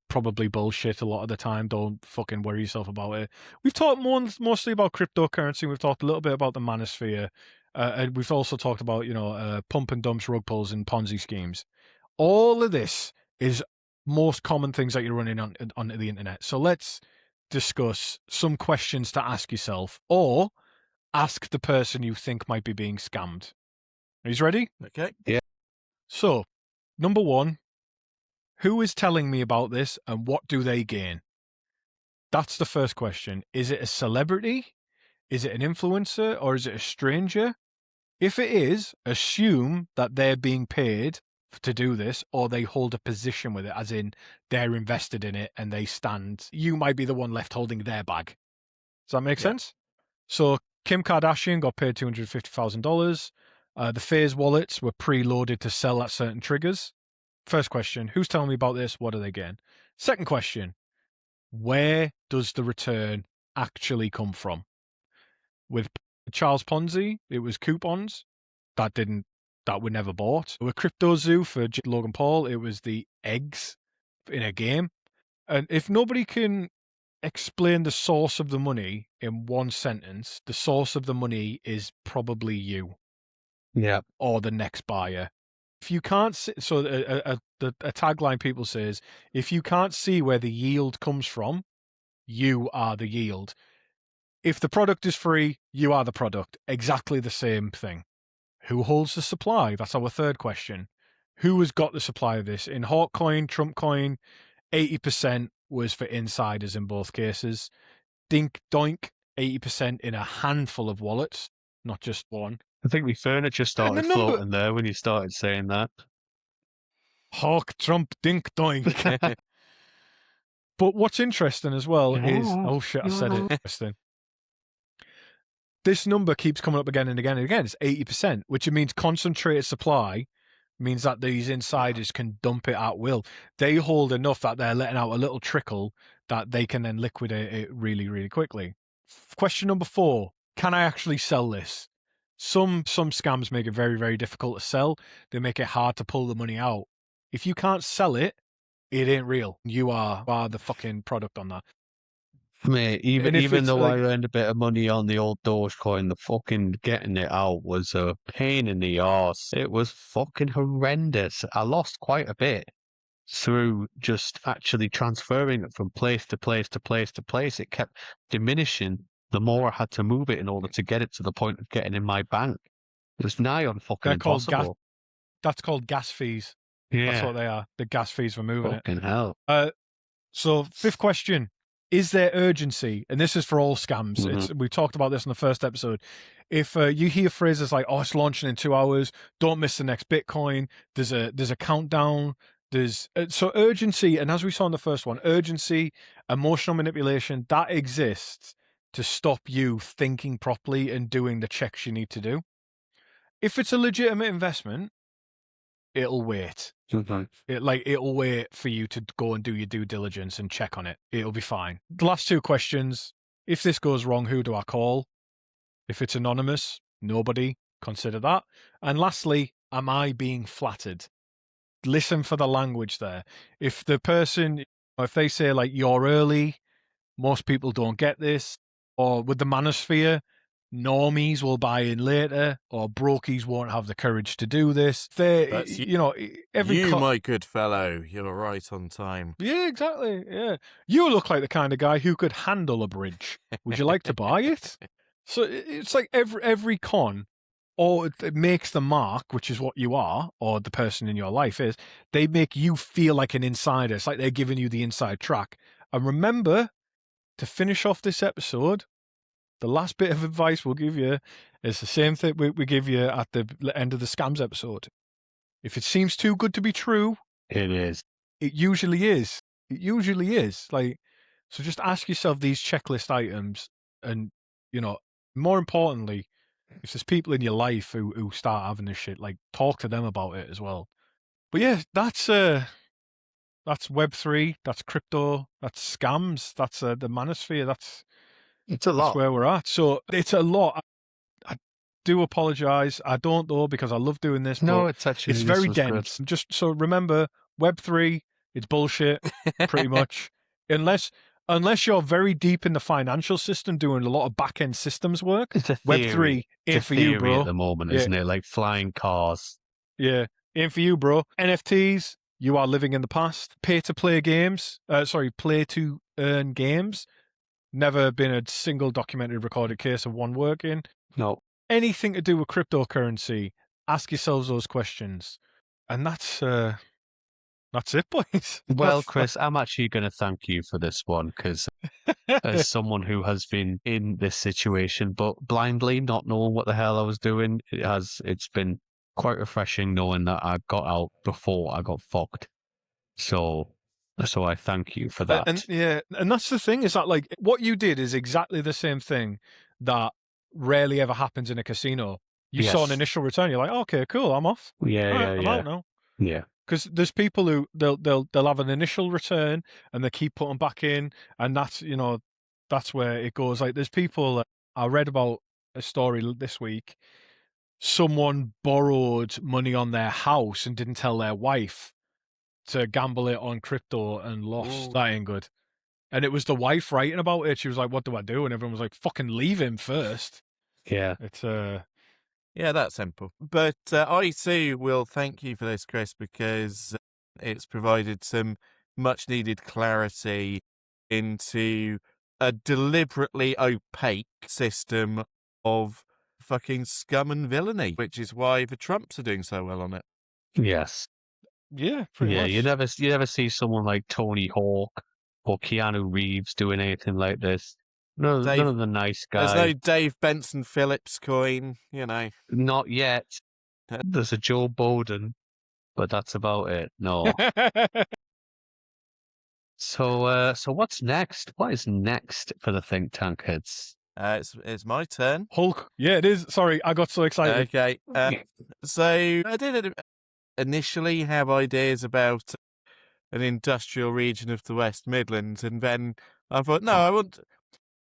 probably bullshit a lot of the time. Don't fucking worry yourself about it. We've talked mostly about cryptocurrency. We've talked a little bit about the manosphere. And we've also talked about, pump and dumps, rug pulls, and Ponzi schemes. All of this is most common things that you're running on the internet. So let's discuss some questions to ask yourself, or ask the person you think might be being scammed. Are you ready? Okay. Yeah. So, number one, who is telling me about this and what do they gain? That's the first question. Is it a celebrity? Is it an influencer? Or is it a stranger? If it is, assume that they're being paid to do this, or they hold a position with it, as in they're invested in it and they stand. You might be the one left holding their bag. Does that make sense? So Kim Kardashian got paid $250,000. The Phase wallets were preloaded to sell at certain triggers. First question, who's telling me about this? What do they gain? Second question, where does the return actually come from? With Charles Ponzi, it was coupons that were never bought. With Crypto Zoo for Logan Paul, it was the eggs in a game. And if nobody can explain the source of the money in one sentence, the source of the money is probably you. Yeah. Or the next buyer. If you can't see, so a tagline people say is, if you can't see where the yield comes from, you are the yield. If the product is free, you are the product. Exactly the same thing. Who holds the supply? That's our third question. Who has got the supply of this? In Hawk Coin, Trump Coin, 80% was for insiders in both cases. Dink Doink, 80% in a handful of wallets, not just one. I think the furniture started floating there when you started saying that. Hawk, Trump, Dink Doink. But what's interesting as well is... Oh shit, I said it. Interesting. This number keeps coming up again and again and again. It's 80%, which means concentrated supply means that these insiders can dump it at will. They hold enough that they're letting out a little trickle that they can then liquidate it really, really quickly. Question number 4, can I actually sell this? Some scams make it very, very difficult to sell. They make it hard to pull the money out. If you can't sell it, it ain't real. You are the fucking product on that. Mate, And if even it's though like, I earned a bit of money on the old Dogecoin, the fucking getting it out was a pain in the arse. It was fucking horrendous. I lost quite a bit through just actually transferring it from place to place to place to place. It kept diminishing the more I had to move it in order to get it to the point of getting in my bank. It was nigh on fucking they're called impossible. that's called gas fees. That's Yeah, what they are. The gas fees for moving it. fucking hell. So 5th question, is there urgency? And this is for all scams. Mhm. We talked about this in the first episode. If you hear phrases like, "Oh, it's launching in 2 hours. Don't miss the next Bitcoin." There's a countdown. There's so urgency, and as we saw in the first one, urgency, emotional manipulation, that exists to stop you thinking properly and doing the checks you need to do. If it's a legitimate investment, it'll wait. Mhm. It'll wait for you to go and do your due diligence and check on it. It'll be fine. The last 2 questions. If this goes wrong, who do I call? If it's anonymous, nobody. Consider that. And lastly, am I being flattered? Listen for the language there. If the person, if they say like, you're early, most people don't get this, or with the manosphere, normies will buy in later, or brokies won't have the courage to do this. That's Every my good fellow, you're right on time. Yeah, exactly. Yeah. You look like the kind of guy who could handle a bridge. Would you like to buy it? So it's like every con, or it makes the mark, which is what you are, or the person in your life is, they make you feel like an insider. It's like they're giving you the inside track. And remember, to finish off this episode, the last bit of advice we'll give you is the same thing we give you at the end of the scams episode. If it seems too good to be true, It is. it usually is. It usually is. Like, so just ask yourself these checklist items, and more importantly, if there's people in your life who start having this shit, like, talk to them about it as well. But yeah, that's Web3, that's crypto, that's scams, that's the manosphere, that's It's a lot. where we're at. So it's a lot. I do apologize. I don't though, because I love doing this. No, but it's actually it's very this was good. dense. Just so remember, Web3, it's bullshit, pretty much. Unless you're very deep in the financial system doing a lot of back end systems work. It's a theory. Web3 ain't It's a for you, theory bro. at the moment, Yeah. isn't it? Like flying cars. Yeah, ain't for you, bro. NFTs, you are living in the past. Play to earn games. Never been a single documented recorded case of one working. No. Anything to do with cryptocurrency, ask yourselves those questions. And that's it, boys. Well, Chris, I'm actually going to thank you for this one because as someone who has been in this situation, but blindly not knowing what the hell I was doing, it's been quite refreshing knowing that I got out before I got fucked. So I thank you for that. And that's the thing, is that like what you did is exactly the same thing that rarely ever happens in a casino. You saw an initial return, you're like, okay, cool, I'm off. I'm out now. Yeah. Because there's people who they'll have an initial return and they keep putting back in, and that's where it goes. Like there's people. I read about a story this week. Someone borrowed money on their house and didn't tell their wife to gamble it on crypto and lost. Ooh. That ain't good. And it was the wife writing about it. She was like, "What do I do?" And everyone was like, "Fucking leave him first." Yeah. It's Yeah, that's simple. But I too will thank you for this, Chris, because it's provided some much needed clarity into a deliberately opaque system of fucking scum and villainy, which is why the Trumps are doing so well on it. Yes. yeah, pretty much. You never see someone like Tony Hawk or Keanu Reeves doing anything like this. None of the nice guys. There's no Dave Benson Phillips coin, Not yet. There's a Joe Biden, but that's about it. No. So what's next? What is next for the think tankers? It's my turn. Hulk. Yeah, it is. Sorry, I got so excited. Okay. So I did initially have ideas about an industrial region of the West Midlands, and then I thought, no,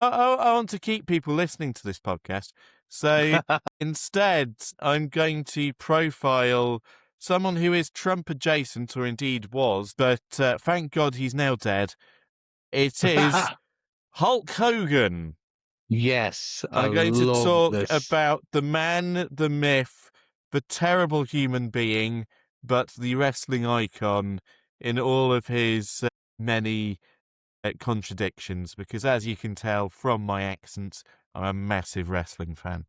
I want to keep people listening to this podcast. So instead, I'm going to profile someone who is Trump adjacent, or indeed was, but thank God he's now dead. It is Hulk Hogan. Yes, I I'm going to love talk this. about the man, the myth, the terrible human being, but the wrestling icon in all of his many contradictions, because as you can tell from my accent, I'm a massive wrestling fan.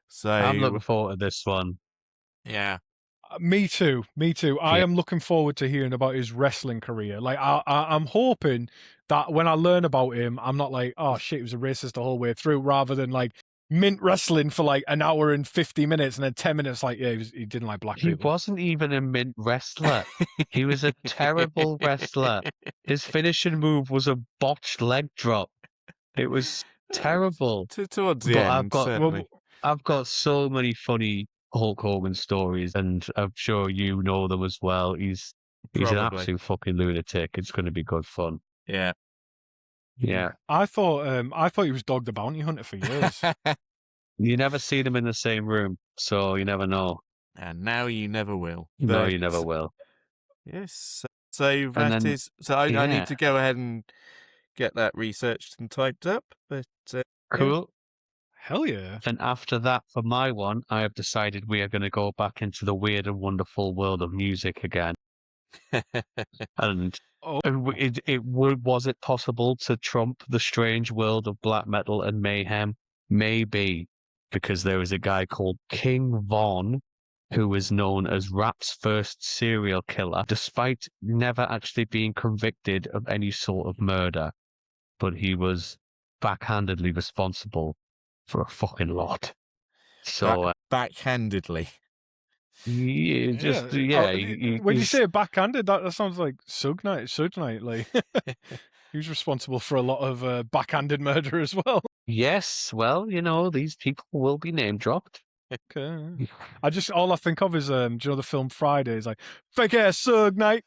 So I'm looking forward to this one. yeah, Me too. I Yeah. am looking forward to hearing about his wrestling career. Like, I'm hoping that when I learn about him, I'm not like, oh shit, he was a racist the whole way through, rather than like mint wrestling for like an hour and 50 minutes and then 10 minutes like, yeah, he didn't like black He people. wasn't even a mint wrestler. He was a terrible wrestler. His finishing move was a botched leg drop. It was terrible. towards the But end, certainly. I've got so many funny Hulk Hogan stories, and I'm sure you know them as well. He's an Probably. absolute fucking lunatic. It's going to be good fun. Yeah. Yeah. I thought he was Dog the Bounty Hunter for years. You never see them in the same room, so you never know. And now you never will. No, you never will. Yes. So that then- is. So I yeah. need to go ahead and get that researched and typed up. But Cool. Hell yeah. And after that, for my one, I have decided we are going to go back into the weird and wonderful world of music again. And Oh. was it possible to trump the strange world of black metal and mayhem? Maybe, because there was a guy called King Von who was known as rap's first serial killer, despite never actually being convicted of any sort of murder. But he was backhandedly responsible for a fucking lot. So backhandedly. when you say backhanded, that sounds like Sug Knight. Like he was responsible for a lot of backhanded murder as well. yes, well, these people will be name dropped. Okay. All I think of is do you know the film Friday? It's like fake ass Sug Knight.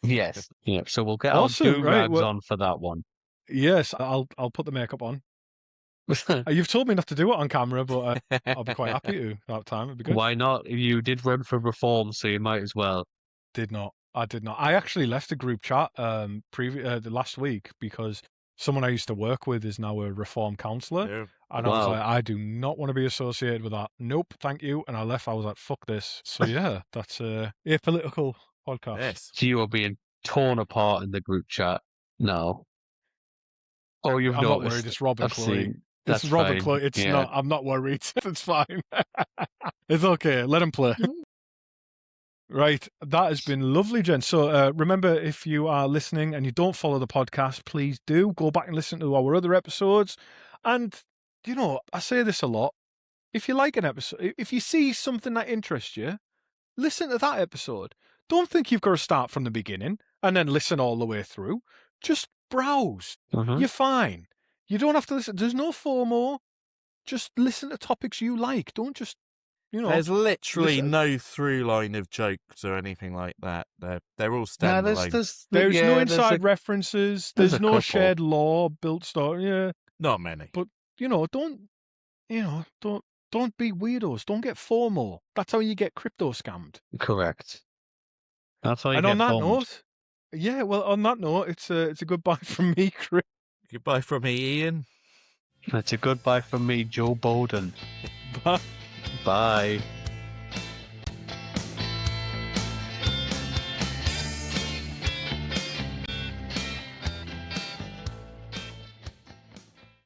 Yes. Yeah. So we'll get Awesome, our do-rags right, on for that one. Yes, I'll put the makeup on. You've told me not to do it on camera, but I'll be quite happy to that time. It'd be good. Why not? You did run for reform, so you might as well. I did not. I actually left a group chat the last week because someone I used to work with is now a reform counsellor. No. And I was Wow. like, I do not want to be associated with that. Nope, thank you. And I left. I was like, fuck this. So yeah, that's a political podcast. Yes. So you are being torn apart in the group chat now. Oh, you've I'm noticed. not worried. It's Rob and I've Chloe. seen. That's It's Rob fine. and Chloe. It's Yeah. not. I'm not worried. It's fine. It's okay. Let him play. Right, that has been lovely, Jen. So remember, if you are listening and you don't follow the podcast, please do go back and listen to our other episodes. And, I say this a lot. If you like an episode, if you see something that interests you, listen to that episode. Don't think you've got to start from the beginning and then listen all the way through. Just browse. Mhm. You're fine. You don't have to listen. There's no FOMO. Just listen to topics you like. Don't just, There's literally listen- no through line of jokes or anything like that. They're all standalone. There's no inside references. there's There's a no couple. shared lore built story. Yeah, Not many. don't be weirdos. Don't get FOMO. That's how you get crypto scammed. Correct. That's how you And get on that bombed. note, on that note, it's a goodbye from me, Chris. Goodbye from me, Ian. That's a goodbye from me, Joe Bowden. Bye. Bye.